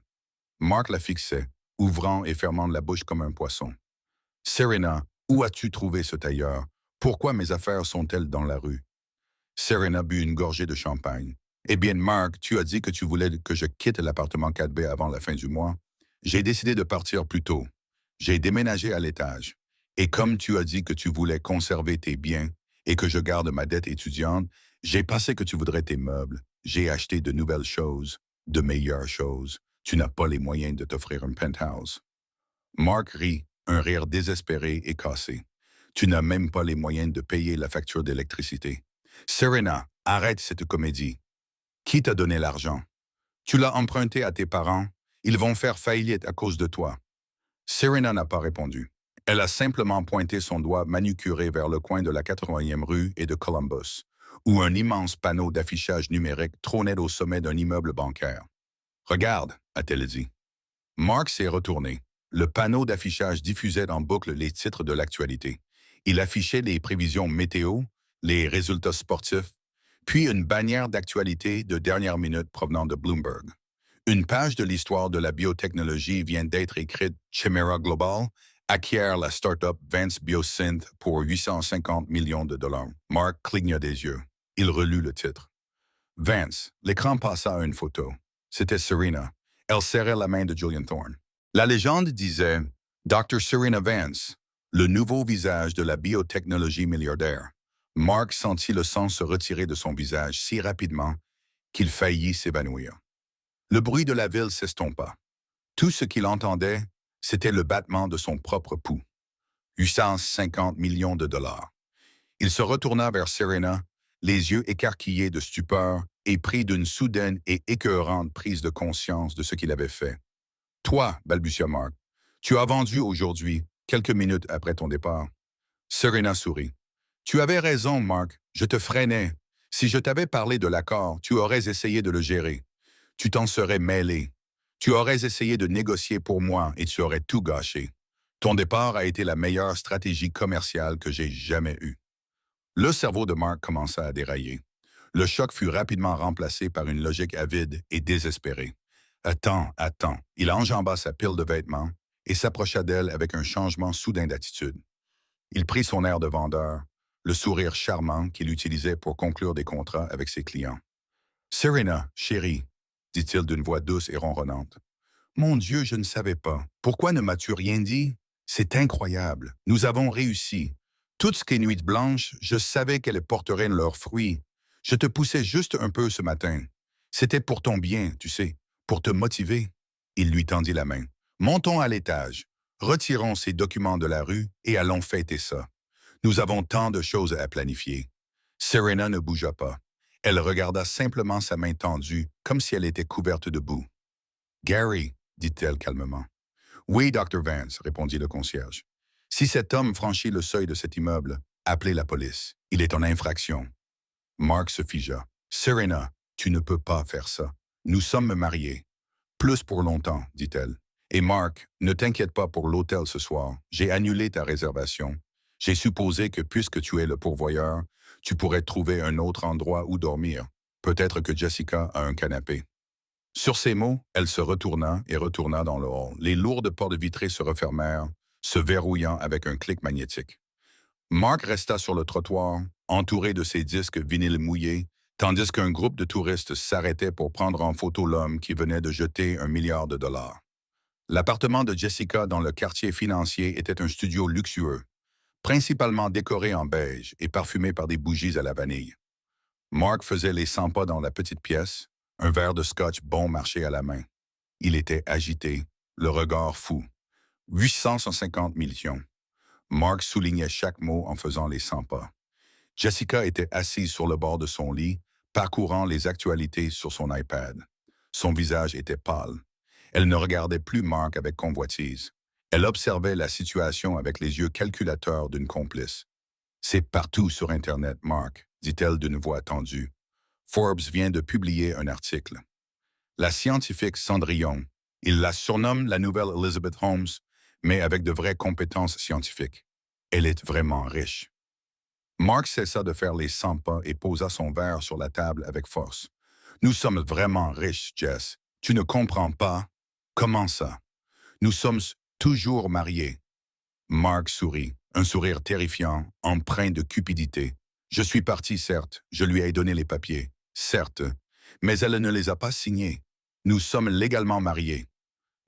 Mark la fixait, ouvrant et fermant la bouche comme un poisson. « Serena, où as-tu trouvé ce tailleur? Pourquoi mes affaires sont-elles dans la rue? » Serena but une gorgée de champagne. « Eh bien, Mark, tu as dit que tu voulais que je quitte l'appartement 4B avant la fin du mois. J'ai décidé de partir plus tôt. J'ai déménagé à l'étage. Et comme tu as dit que tu voulais conserver tes biens et que je garde ma dette étudiante, j'ai pensé que tu voudrais tes meubles. J'ai acheté de nouvelles choses, de meilleures choses. Tu n'as pas les moyens de t'offrir un penthouse. » Mark rit, un rire désespéré et cassé. « Tu n'as même pas les moyens de payer la facture d'électricité. Serena, arrête cette comédie. Qui t'a donné l'argent? Tu l'as emprunté à tes parents. Ils vont faire faillite à cause de toi. » Serena n'a pas répondu. Elle a simplement pointé son doigt manucuré vers le coin de la 80e rue et de Columbus, où un immense panneau d'affichage numérique trônait au sommet d'un immeuble bancaire. « Regarde, a-t-elle dit. Mark s'est retourné. Le panneau d'affichage diffusait en boucle les titres de l'actualité. Il affichait les prévisions météo, les résultats sportifs, puis une bannière d'actualité de dernière minute provenant de Bloomberg. Une page de l'histoire de la biotechnologie vient d'être écrite. Chimera Global acquiert la start-up Vance Biosynth pour 850 millions de dollars. Mark cligna des yeux. Il relut le titre. Vance, l'écran passa à une photo. C'était Serena. Elle serrait la main de Julian Thorne. La légende disait Dr. Serena Vance, le nouveau visage de la biotechnologie milliardaire. Mark sentit le sang se retirer de son visage si rapidement qu'il faillit s'évanouir. Le bruit de la ville s'estompa. Tout ce qu'il entendait, c'était le battement de son propre pouls. 850 millions de dollars. Il se retourna vers Serena, les yeux écarquillés de stupeur et pris d'une soudaine et écœurante prise de conscience de ce qu'il avait fait. « Toi, balbutia Mark, tu as vendu aujourd'hui, quelques minutes après ton départ. » Serena sourit. « Tu avais raison, Mark, je te freinais. Si je t'avais parlé de l'accord, tu aurais essayé de le gérer. Tu t'en serais mêlé. Tu aurais essayé de négocier pour moi et tu aurais tout gâché. Ton départ a été la meilleure stratégie commerciale que j'ai jamais eue. » Le cerveau de Mark commença à dérailler. Le choc fut rapidement remplacé par une logique avide et désespérée. Attends. Il enjamba sa pile de vêtements et s'approcha d'elle avec un changement soudain d'attitude. Il prit son air de vendeur, le sourire charmant qu'il utilisait pour conclure des contrats avec ses clients. « Serena, chérie, dit-il d'une voix douce et ronronnante. « Mon Dieu, je ne savais pas. Pourquoi ne m'as-tu rien dit? C'est incroyable. Nous avons réussi. Toutes ces nuits blanches, je savais qu'elles porteraient leurs fruits. Je te poussais juste un peu ce matin. C'était pour ton bien, tu sais, pour te motiver. » Il lui tendit la main. « Montons à l'étage. Retirons ces documents de la rue et allons fêter ça. Nous avons tant de choses à planifier. » Serena ne bougea pas. Elle regarda simplement sa main tendue, comme si elle était couverte de boue. « Gary, » dit-elle calmement. « Oui, Dr. Vance, » répondit le concierge. « Si cet homme franchit le seuil de cet immeuble, appelez la police. Il est en infraction. » Mark se figea. « Serena, tu ne peux pas faire ça. Nous sommes mariés. »« Plus pour longtemps, » dit-elle. « Et Mark, ne t'inquiète pas pour l'hôtel ce soir. J'ai annulé ta réservation. J'ai supposé que puisque tu es le pourvoyeur, tu pourrais trouver un autre endroit où dormir. Peut-être que Jessica a un canapé. » Sur ces mots, elle se retourna et retourna dans le hall. Les lourdes portes vitrées se refermèrent, se verrouillant avec un clic magnétique. Mark resta sur le trottoir, entouré de ses disques vinyles mouillés, tandis qu'un groupe de touristes s'arrêtait pour prendre en photo l'homme qui venait de jeter $1 milliard. L'appartement de Jessica dans le quartier financier était un studio luxueux, principalement décoré en beige et parfumé par des bougies à la vanille. Mark faisait les 100 pas dans la petite pièce, un verre de scotch bon marché à la main. Il était agité, le regard fou. 850 millions. Mark soulignait chaque mot en faisant les 100 pas. Jessica était assise sur le bord de son lit, parcourant les actualités sur son iPad. Son visage était pâle. Elle ne regardait plus Mark avec convoitise. Elle observait la situation avec les yeux calculateurs d'une complice. « C'est partout sur Internet, Mark, » dit-elle d'une voix tendue. Forbes vient de publier un article. La scientifique Cendrillon, il la surnomme la nouvelle Elizabeth Holmes, mais avec de vraies compétences scientifiques. Elle est vraiment riche. Mark cessa de faire les 100 pas et posa son verre sur la table avec force. « Nous sommes vraiment riches, Jess. Tu ne comprends pas? Comment ça? Nous sommes toujours mariés. » Mark sourit, un sourire terrifiant, empreint de cupidité. « Je suis parti, certes, je lui ai donné les papiers, certes, mais elle ne les a pas signés. Nous sommes légalement mariés.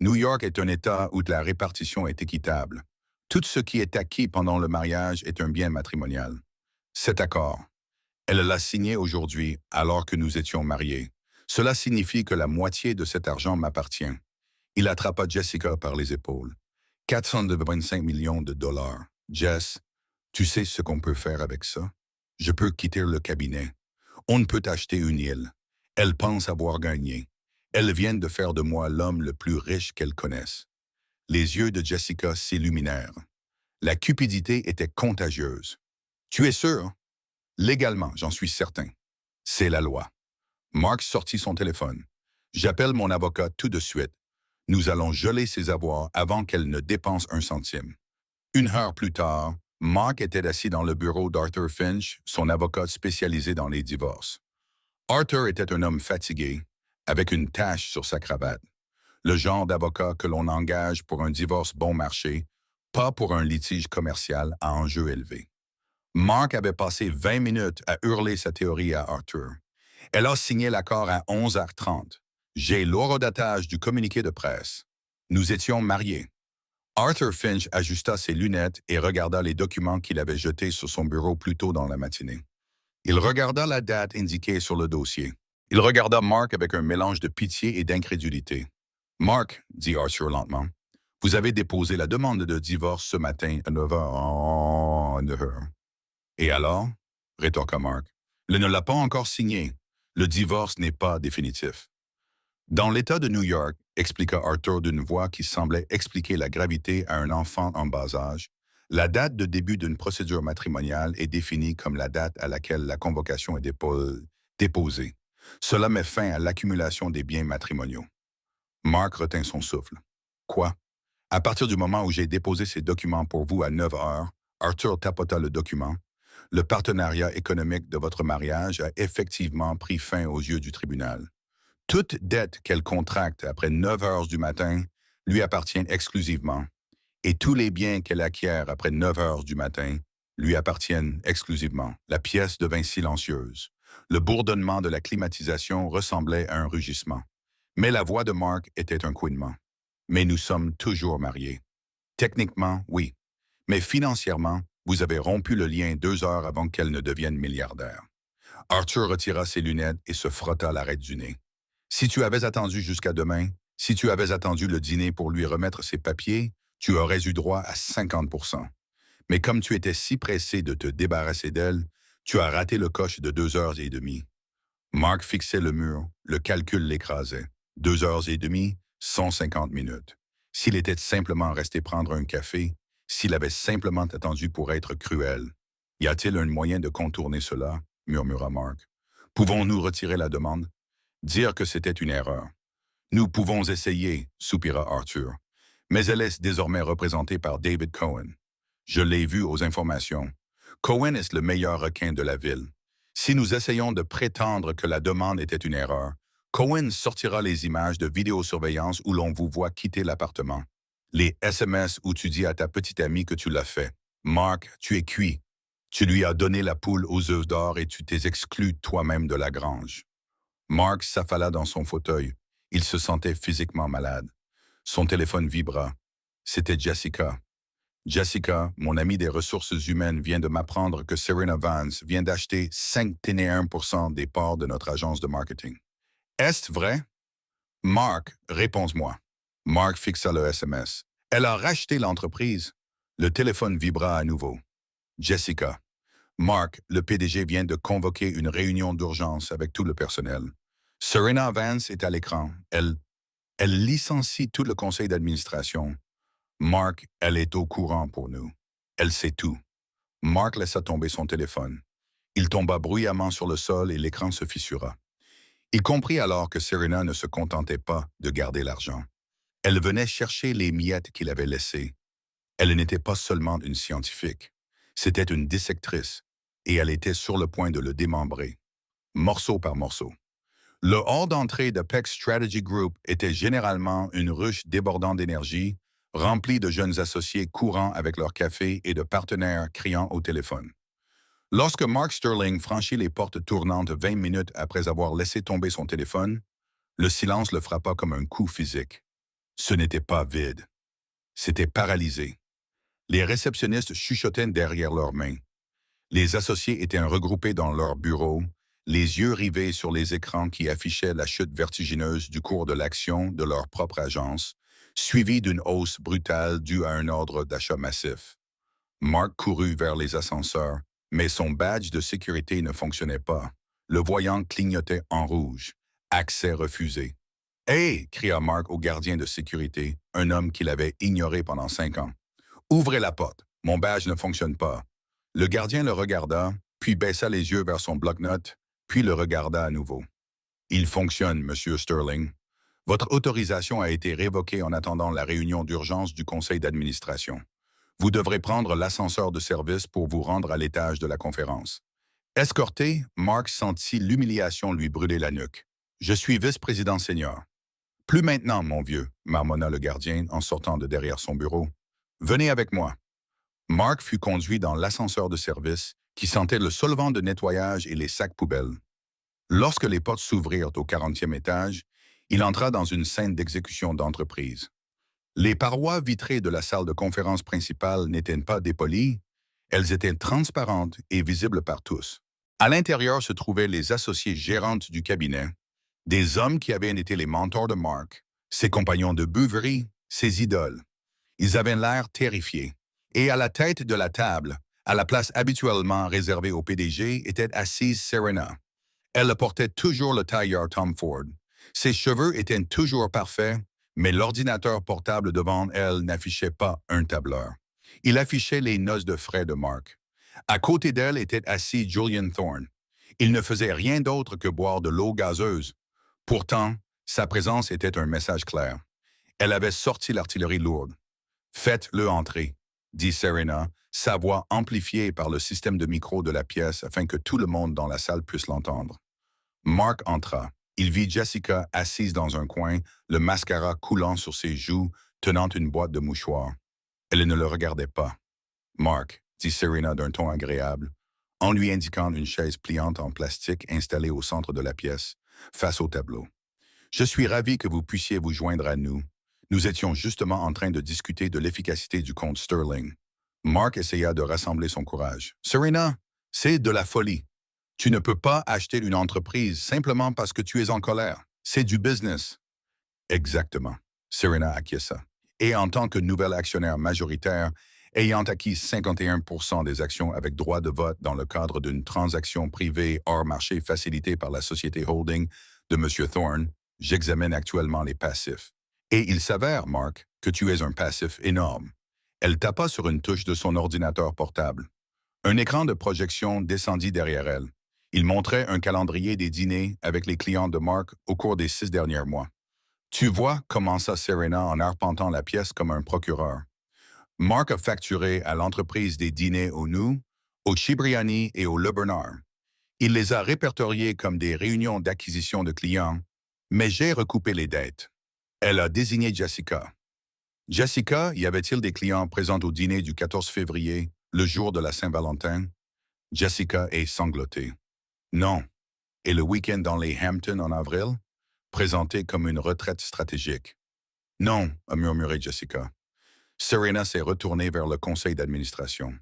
New York est un État où la répartition est équitable. Tout ce qui est acquis pendant le mariage est un bien matrimonial. Cet accord, elle l'a signé aujourd'hui alors que nous étions mariés. Cela signifie que la moitié de cet argent m'appartient. » Il attrapa Jessica par les épaules. « 425 millions de dollars. Jess, tu sais ce qu'on peut faire avec ça? Je peux quitter le cabinet. On ne peut acheter une île. Elle pense avoir gagné. Elle vient de faire de moi l'homme le plus riche qu'elle connaisse. » Les yeux de Jessica s'illuminèrent. La cupidité était contagieuse. « Tu es sûr? » »« Légalement, j'en suis certain. C'est la loi. » Mark sortit son téléphone. « J'appelle mon avocat tout de suite. Nous allons geler ses avoirs avant qu'elle ne dépense un centime. » 1 heure plus tard, Mark était assis dans le bureau d'Arthur Finch, son avocat spécialisé dans les divorces. Arthur était un homme fatigué, avec une tache sur sa cravate. Le genre d'avocat que l'on engage pour un divorce bon marché, pas pour un litige commercial à enjeu élevé. Mark avait passé 20 minutes à hurler sa théorie à Arthur. Elle a signé l'accord à 11h30. J'ai l'horodatage du communiqué de presse. Nous étions mariés. Arthur Finch ajusta ses lunettes et regarda les documents qu'il avait jetés sur son bureau plus tôt dans la matinée. Il regarda la date indiquée sur le dossier. Il regarda Mark avec un mélange de pitié et d'incrédulité. Mark, dit Arthur lentement, vous avez déposé la demande de divorce ce matin à 9h. Et alors? Rétorqua Mark. Il ne l'a pas encore signé. Le divorce n'est pas définitif. Dans l'État de New York, expliqua Arthur d'une voix qui semblait expliquer la gravité à un enfant en bas âge, la date de début d'une procédure matrimoniale est définie comme la date à laquelle la convocation est déposée. Cela met fin à l'accumulation des biens matrimoniaux. Mark retint son souffle. Quoi? À partir du moment où j'ai déposé ces documents pour vous à 9h, Arthur tapota le document. Le partenariat économique de votre mariage a effectivement pris fin aux yeux du tribunal. Toute dette qu'elle contracte après 9 heures du matin lui appartient exclusivement, et tous les biens qu'elle acquiert après 9 heures du matin lui appartiennent exclusivement. La pièce devint silencieuse. Le bourdonnement de la climatisation ressemblait à un rugissement. Mais la voix de Mark était un couinement. Mais nous sommes toujours mariés. Techniquement, oui. Mais financièrement, vous avez rompu le lien 2 heures avant qu'elle ne devienne milliardaire. Arthur retira ses lunettes et se frotta l'arête du nez. Si tu avais attendu jusqu'à demain, si tu avais attendu le dîner pour lui remettre ses papiers, tu aurais eu droit à 50%. Mais comme tu étais si pressé de te débarrasser d'elle, tu as raté le coche de 2h30. Mark fixait le mur, le calcul l'écrasait. 2h30, 150 minutes. S'il était simplement resté prendre un café, s'il avait simplement attendu pour être cruel. Y a-t-il un moyen de contourner cela? Murmura Mark. Pouvons-nous retirer la demande? Dire que c'était une erreur. Nous pouvons essayer, soupira Arthur. Mais elle est désormais représentée par David Cohen. Je l'ai vu aux informations. Cohen est le meilleur requin de la ville. Si nous essayons de prétendre que la demande était une erreur, Cohen sortira les images de vidéosurveillance où l'on vous voit quitter l'appartement. Les SMS où tu dis à ta petite amie que tu l'as fait. Mark, tu es cuit. Tu lui as donné la poule aux œufs d'or et tu t'es exclu toi-même de la grange. Mark s'affala dans son fauteuil. Il se sentait physiquement malade. Son téléphone vibra. C'était Jessica. Jessica, mon amie des ressources humaines, vient de m'apprendre que Serena Vance vient d'acheter 51% des parts de notre agence de marketing. Est-ce vrai? Mark, réponds-moi. Mark fixa le SMS. Elle a racheté l'entreprise. Le téléphone vibra à nouveau. Jessica. Mark, le PDG vient de convoquer une réunion d'urgence avec tout le personnel. Serena Vance est à l'écran. Elle licencie tout le conseil d'administration. Mark, elle est au courant pour nous. Elle sait tout. Mark laissa tomber son téléphone. Il tomba bruyamment sur le sol et l'écran se fissura. Il comprit alors que Serena ne se contentait pas de garder l'argent. Elle venait chercher les miettes qu'il avait laissées. Elle n'était pas seulement une scientifique. C'était une dissectrice, et elle était sur le point de le démembrer, morceau par morceau. Le hall d'entrée de Peck Strategy Group était généralement une ruche débordant d'énergie, remplie de jeunes associés courant avec leur café et de partenaires criant au téléphone. Lorsque Mark Sterling franchit les portes tournantes 20 minutes après avoir laissé tomber son téléphone, le silence le frappa comme un coup physique. Ce n'était pas vide. C'était paralysé. Les réceptionnistes chuchotaient derrière leurs mains. Les associés étaient regroupés dans leurs bureaux, les yeux rivés sur les écrans qui affichaient la chute vertigineuse du cours de l'action de leur propre agence, suivie d'une hausse brutale due à un ordre d'achat massif. Mark courut vers les ascenseurs, mais son badge de sécurité ne fonctionnait pas. Le voyant clignotait en rouge. Accès refusé. « Hé !» cria Mark au gardien de sécurité, un homme qu'il avait ignoré pendant 5 ans. « Ouvrez la porte. Mon badge ne fonctionne pas. » Le gardien le regarda, puis baissa les yeux vers son bloc-notes, puis le regarda à nouveau. « Il fonctionne, Monsieur Sterling. Votre autorisation a été révoquée en attendant la réunion d'urgence du conseil d'administration. Vous devrez prendre l'ascenseur de service pour vous rendre à l'étage de la conférence. » Escorté, Mark sentit l'humiliation lui brûler la nuque. « Je suis vice-président senior. »« Plus maintenant, mon vieux, » marmonna le gardien en sortant de derrière son bureau. « Venez avec moi. » Mark fut conduit dans l'ascenseur de service qui sentait le solvant de nettoyage et les sacs poubelles. Lorsque les portes s'ouvrirent au 40e étage, il entra dans une scène d'exécution d'entreprise. Les parois vitrées de la salle de conférence principale n'étaient pas dépolies, elles étaient transparentes et visibles par tous. À l'intérieur se trouvaient les associés gérantes du cabinet, des hommes qui avaient été les mentors de Mark, ses compagnons de beuverie, ses idoles. Ils avaient l'air terrifiés. Et à la tête de la table, à la place habituellement réservée au PDG, était assise Serena. Elle portait toujours le tailleur Tom Ford. Ses cheveux étaient toujours parfaits, mais l'ordinateur portable devant elle n'affichait pas un tableur. Il affichait les noces de frais de Mark. À côté d'elle était assis Julian Thorne. Il ne faisait rien d'autre que boire de l'eau gazeuse. Pourtant, sa présence était un message clair. Elle avait sorti l'artillerie lourde. Faites-le entrer, dit Serena, sa voix amplifiée par le système de micro de la pièce afin que tout le monde dans la salle puisse l'entendre. Mark entra. Il vit Jessica assise dans un coin, le mascara coulant sur ses joues, tenant une boîte de mouchoirs. Elle ne le regardait pas. Mark, dit Serena d'un ton agréable, en lui indiquant une chaise pliante en plastique installée au centre de la pièce, face au tableau. Je suis ravi que vous puissiez vous joindre à nous. Nous étions justement en train de discuter de l'efficacité du compte Sterling. Mark essaya de rassembler son courage. Serena, c'est de la folie. Tu ne peux pas acheter une entreprise simplement parce que tu es en colère. C'est du business. Exactement. Serena acquiesça. Et en tant que nouvel actionnaire majoritaire, ayant acquis 51% des actions avec droit de vote dans le cadre d'une transaction privée hors marché facilitée par la société holding de M. Thorne, j'examine actuellement les passifs. Et il s'avère, Mark, que tu es un passif énorme. Elle tapa sur une touche de son ordinateur portable. Un écran de projection descendit derrière elle. Il montrait un calendrier des dîners avec les clients de Mark au cours des 6 derniers mois. Tu vois, commença Serena en arpentant la pièce comme un procureur. Mark a facturé à l'entreprise des dîners au Nou, au Cibriani et au Le Bernard. Il les a répertoriés comme des réunions d'acquisition de clients, mais j'ai recoupé les dettes. Elle a désigné Jessica. Jessica, y avait-il des clients présents au dîner du 14 février, le jour de la Saint-Valentin? Jessica est sanglotée. Non. Et le week-end dans les Hamptons en avril? Présenté comme une retraite stratégique. Non, a murmuré Jessica. Serena s'est retournée vers le conseil d'administration.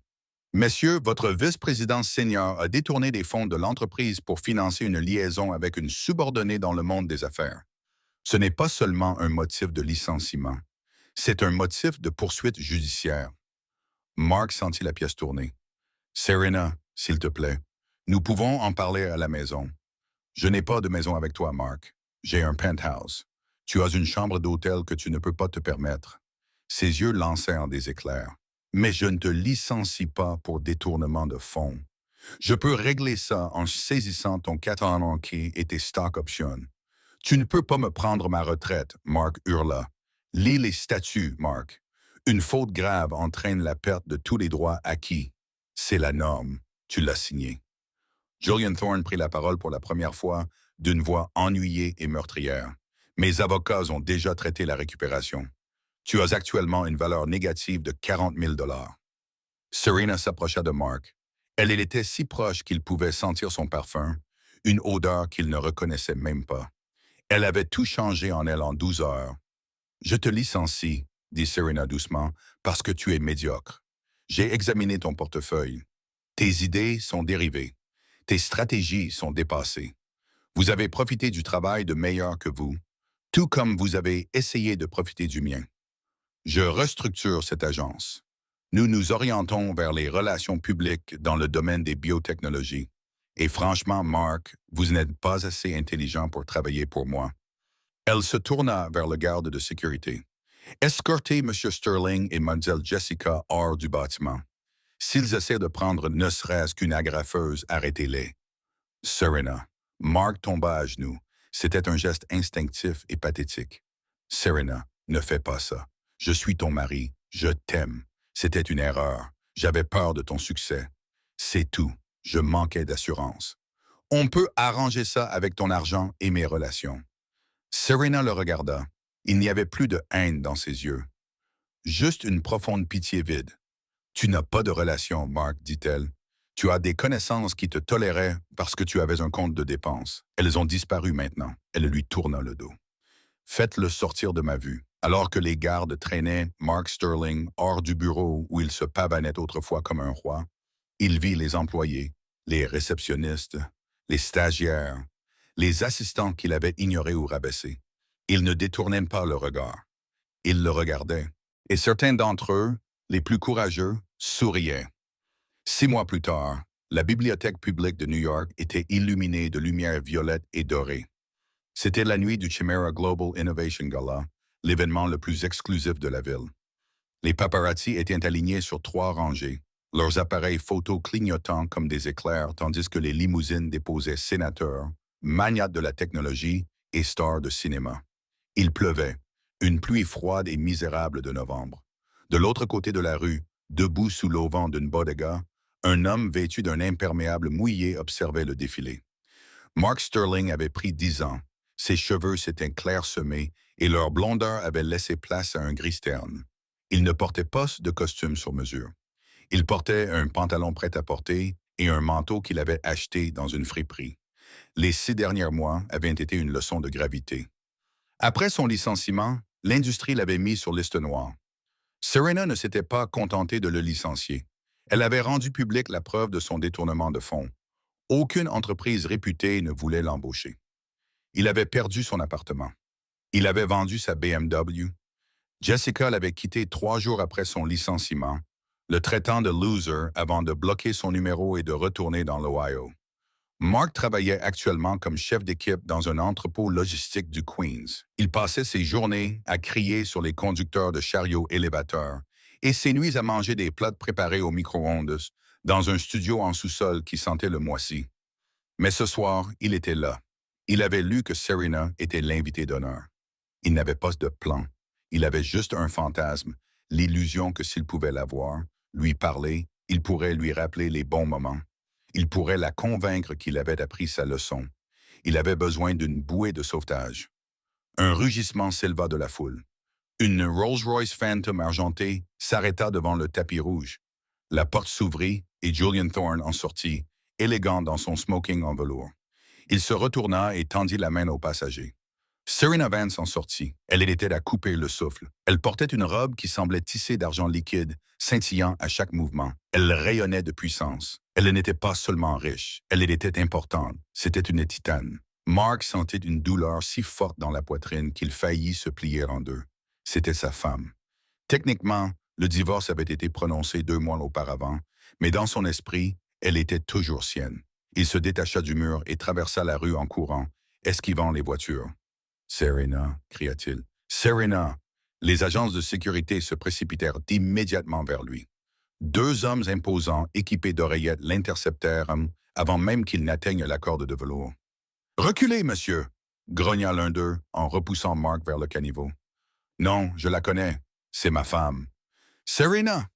Messieurs, votre vice-président senior a détourné des fonds de l'entreprise pour financer une liaison avec une subordonnée dans le monde des affaires. Ce n'est pas seulement un motif de licenciement. C'est un motif de poursuite judiciaire. Mark sentit la pièce tourner. Serena, s'il te plaît, nous pouvons en parler à la maison. Je n'ai pas de maison avec toi, Mark. J'ai un penthouse. Tu as une chambre d'hôtel que tu ne peux pas te permettre. Ses yeux lancèrent des éclairs. Mais je ne te licencie pas pour détournement de fonds. Je peux régler ça en saisissant ton 401k et tes stock options. Tu ne peux pas me prendre ma retraite, Mark hurla. Lis les statuts, Mark. Une faute grave entraîne la perte de tous les droits acquis. C'est la norme. Tu l'as signé. Julian Thorne prit la parole pour la première fois, d'une voix ennuyée et meurtrière. Mes avocats ont déjà traité la récupération. Tu as actuellement une valeur négative de 40 000 $. Serena s'approcha de Mark. Elle était si proche qu'il pouvait sentir son parfum, une odeur qu'il ne reconnaissait même pas. Elle avait tout changé en elle en 12 heures. Je te licencie, dit Serena doucement, parce que tu es médiocre. J'ai examiné ton portefeuille. Tes idées sont dérivées. Tes stratégies sont dépassées. Vous avez profité du travail de meilleurs que vous, tout comme vous avez essayé de profiter du mien. Je restructure cette agence. Nous nous orientons vers les relations publiques dans le domaine des biotechnologies. Et franchement, Mark, vous n'êtes pas assez intelligent pour travailler pour moi. Elle se tourna vers le garde de sécurité. Escortez M. Sterling et Mlle Jessica hors du bâtiment. S'ils essaient de prendre ne serait-ce qu'une agrafeuse, arrêtez-les. Serena. Mark tomba à genoux. C'était un geste instinctif et pathétique. Serena, ne fais pas ça. Je suis ton mari. Je t'aime. C'était une erreur. J'avais peur de ton succès. C'est tout. Je manquais d'assurance. On peut arranger ça avec ton argent et mes relations. Serena le regarda. Il n'y avait plus de haine dans ses yeux. Juste une profonde pitié vide. Tu n'as pas de relation, Mark, dit-elle. Tu as des connaissances qui te toléraient parce que tu avais un compte de dépenses. Elles ont disparu maintenant. Elle lui tourna le dos. Faites-le sortir de ma vue. Alors que les gardes traînaient Mark Sterling hors du bureau où il se pavanait autrefois comme un roi, il vit les employés, les réceptionnistes, les stagiaires, les assistants qu'il avait ignorés ou rabaissés. Il ne détournait pas le regard. Il le regardait. Et certains d'entre eux, les plus courageux, souriaient. 6 mois plus tard, la bibliothèque publique de New York était illuminée de lumière violette et dorée. C'était la nuit du Chimera Global Innovation Gala, l'événement le plus exclusif de la ville. Les paparazzi étaient alignés sur 3 rangées, leurs appareils photo clignotant comme des éclairs tandis que les limousines déposaient sénateurs, magnates de la technologie et stars de cinéma. Il pleuvait, une pluie froide et misérable de novembre. De l'autre côté de la rue, debout sous l'auvent d'une bodega, un homme vêtu d'un imperméable mouillé observait le défilé. Mark Sterling avait pris 10 ans. Ses cheveux s'étaient clairsemés et leur blondeur avait laissé place à un gris terne. Il ne portait pas de costume sur mesure. Il portait un pantalon prêt-à-porter et un manteau qu'il avait acheté dans une friperie. Les 6 derniers mois avaient été une leçon de gravité. Après son licenciement, l'industrie l'avait mis sur liste noire. Serena ne s'était pas contentée de le licencier. Elle avait rendu publique la preuve de son détournement de fonds. Aucune entreprise réputée ne voulait l'embaucher. Il avait perdu son appartement. Il avait vendu sa BMW. Jessica l'avait quitté 3 jours après son licenciement, le traitant de loser avant de bloquer son numéro et de retourner dans l'Ohio. Mark travaillait actuellement comme chef d'équipe dans un entrepôt logistique du Queens. Il passait ses journées à crier sur les conducteurs de chariots élévateurs et ses nuits à manger des plats préparés au micro-ondes dans un studio en sous-sol qui sentait le moisi. Mais ce soir, il était là. Il avait lu que Serena était l'invité d'honneur. Il n'avait pas de plan. Il avait juste un fantasme, l'illusion que s'il pouvait la voir, lui parler, il pourrait lui rappeler les bons moments. Il pourrait la convaincre qu'il avait appris sa leçon. Il avait besoin d'une bouée de sauvetage. Un rugissement s'éleva de la foule. Une Rolls-Royce Phantom argentée s'arrêta devant le tapis rouge. La porte s'ouvrit et Julian Thorne en sortit, élégant dans son smoking en velours. Il se retourna et tendit la main au passager. Serena Vance en sortit. Elle était à couper le souffle. Elle portait une robe qui semblait tissée d'argent liquide, scintillant à chaque mouvement. Elle rayonnait de puissance. Elle n'était pas seulement riche, elle était importante. C'était une titane. Mark sentait une douleur si forte dans la poitrine qu'il faillit se plier en deux. C'était sa femme. Techniquement, le divorce avait été prononcé 2 mois auparavant, mais dans son esprit, elle était toujours sienne. Il se détacha du mur et traversa la rue en courant, esquivant les voitures. « Serena » cria-t-il. « Serena !» Les agences de sécurité se précipitèrent immédiatement vers lui. 2 hommes imposants équipés d'oreillettes l'interceptèrent avant même qu'il n'atteigne la corde de velours. « Reculez, monsieur !» grogna l'un d'eux en repoussant Mark vers le caniveau. « Non, je la connais. C'est ma femme. »« Serena !»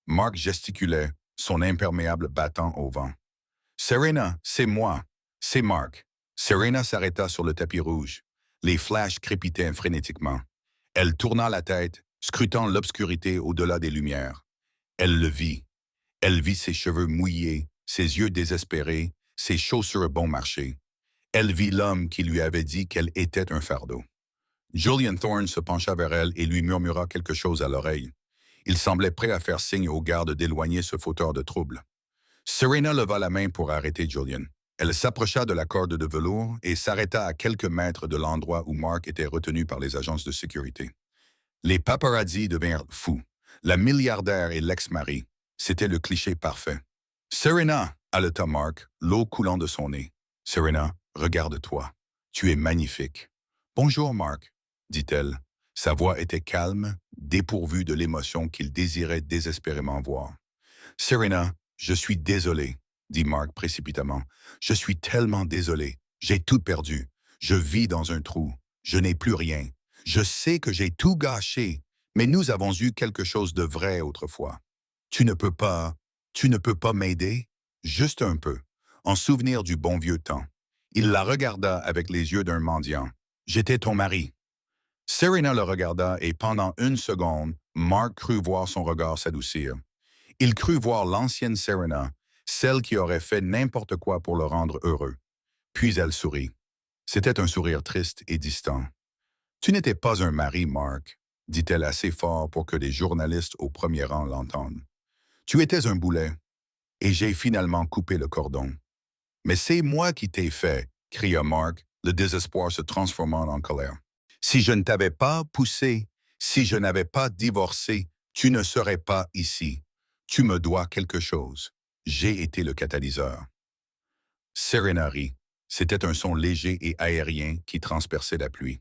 Mark gesticulait, son imperméable battant au vent. « Serena, c'est moi. C'est Mark. » Serena s'arrêta sur le tapis rouge. Les flashs crépitaient frénétiquement. Elle tourna la tête, scrutant l'obscurité au-delà des lumières. Elle le vit. Elle vit ses cheveux mouillés, ses yeux désespérés, ses chaussures bon marché. Elle vit l'homme qui lui avait dit qu'elle était un fardeau. Julian Thorne se pencha vers elle et lui murmura quelque chose à l'oreille. Il semblait prêt à faire signe aux gardes d'éloigner ce fauteur de trouble. Serena leva la main pour arrêter Julian. Elle s'approcha de la corde de velours et s'arrêta à quelques mètres de l'endroit où Mark était retenu par les agences de sécurité. Les paparazzi devinrent fous. La milliardaire et l'ex-mari. C'était le cliché parfait. « Serena !» haleta Mark, l'eau coulant de son nez. « Serena, regarde-toi. Tu es magnifique. »« Bonjour, Mark, » dit-elle. Sa voix était calme, dépourvue de l'émotion qu'il désirait désespérément voir. « Serena, je suis désolé, » dit Mark précipitamment. « Je suis tellement désolé. J'ai tout perdu. Je vis dans un trou. Je n'ai plus rien. Je sais que j'ai tout gâché, mais nous avons eu quelque chose de vrai autrefois. Tu ne peux pas m'aider? Juste un peu, en souvenir du bon vieux temps. » Il la regarda avec les yeux d'un mendiant. « J'étais ton mari. » Serena le regarda et pendant 1 seconde, Mark crut voir son regard s'adoucir. Il crut voir l'ancienne Serena, celle qui aurait fait n'importe quoi pour le rendre heureux. Puis elle sourit. C'était un sourire triste et distant. Tu n'étais pas un mari, Mark, dit-elle assez fort pour que les journalistes au premier rang l'entendent. Tu étais un boulet, et j'ai finalement coupé le cordon. Mais c'est moi qui t'ai fait, cria Mark, le désespoir se transformant en colère. Si je ne t'avais pas poussé, si je n'avais pas divorcé, tu ne serais pas ici. Tu me dois quelque chose. J'ai été le catalyseur. Serena rit. C'était un son léger et aérien qui transperçait la pluie.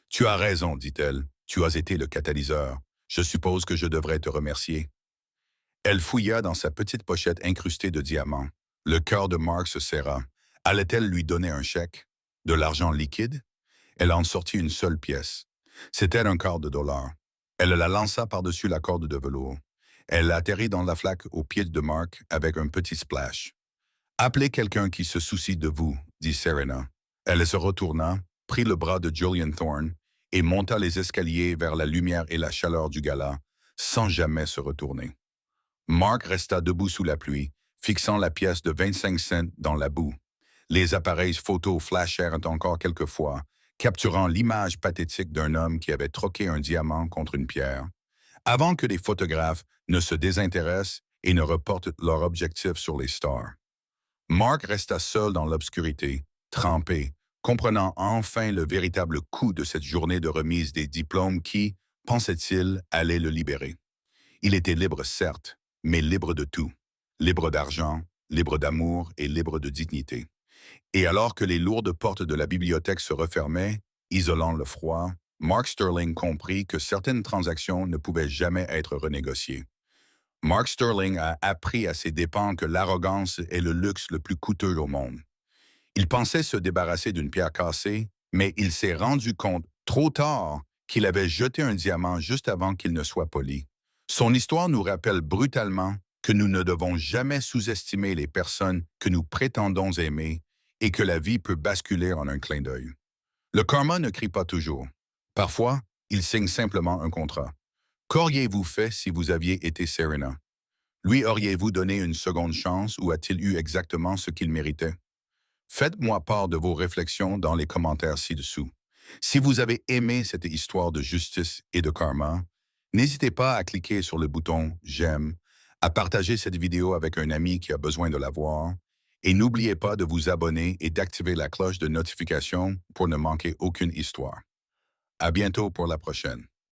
Tu as raison, dit-elle. Tu as été le catalyseur. Je suppose que je devrais te remercier. Elle fouilla dans sa petite pochette incrustée de diamants. Le cœur de Mark se serra. Allait-elle lui donner un chèque? De l'argent liquide? Elle en sortit une seule pièce. C'était un quart de dollar. Elle la lança par-dessus la corde de velours. Elle atterrit dans la flaque au pied de Mark avec un petit splash. Appelez quelqu'un qui se soucie de vous, dit Serena. Elle se retourna, prit le bras de Julian Thorne et monta les escaliers vers la lumière et la chaleur du gala, sans jamais se retourner. Mark resta debout sous la pluie, fixant la pièce de 25 cents dans la boue. Les appareils photo flashèrent encore quelques fois, capturant l'image pathétique d'un homme qui avait troqué un diamant contre une pierre, avant que les photographes ne se désintéressent et ne reportent leur objectif sur les stars. Mark resta seul dans l'obscurité, trempé, comprenant enfin le véritable coût de cette journée de remise des diplômes qui, pensait-il, allait le libérer. Il était libre, certes, mais libre de tout. Libre d'argent, libre d'amour et libre de dignité. Et alors que les lourdes portes de la bibliothèque se refermaient, isolant le froid, Mark Sterling comprit que certaines transactions ne pouvaient jamais être renégociées. Mark Sterling a appris à ses dépens que l'arrogance est le luxe le plus coûteux au monde. Il pensait se débarrasser d'une pierre cassée, mais il s'est rendu compte trop tard qu'il avait jeté un diamant juste avant qu'il ne soit poli. Son histoire nous rappelle brutalement que nous ne devons jamais sous-estimer les personnes que nous prétendons aimer et que la vie peut basculer en un clin d'œil. Le karma ne crie pas toujours. Parfois, il signe simplement un contrat. Qu'auriez-vous fait si vous aviez été Serena? Lui auriez-vous donné une seconde chance ou a-t-il eu exactement ce qu'il méritait? Faites-moi part de vos réflexions dans les commentaires ci-dessous. Si vous avez aimé cette histoire de justice et de karma, n'hésitez pas à cliquer sur le bouton « J'aime », à partager cette vidéo avec un ami qui a besoin de la voir, et n'oubliez pas de vous abonner et d'activer la cloche de notification pour ne manquer aucune histoire. À bientôt pour la prochaine.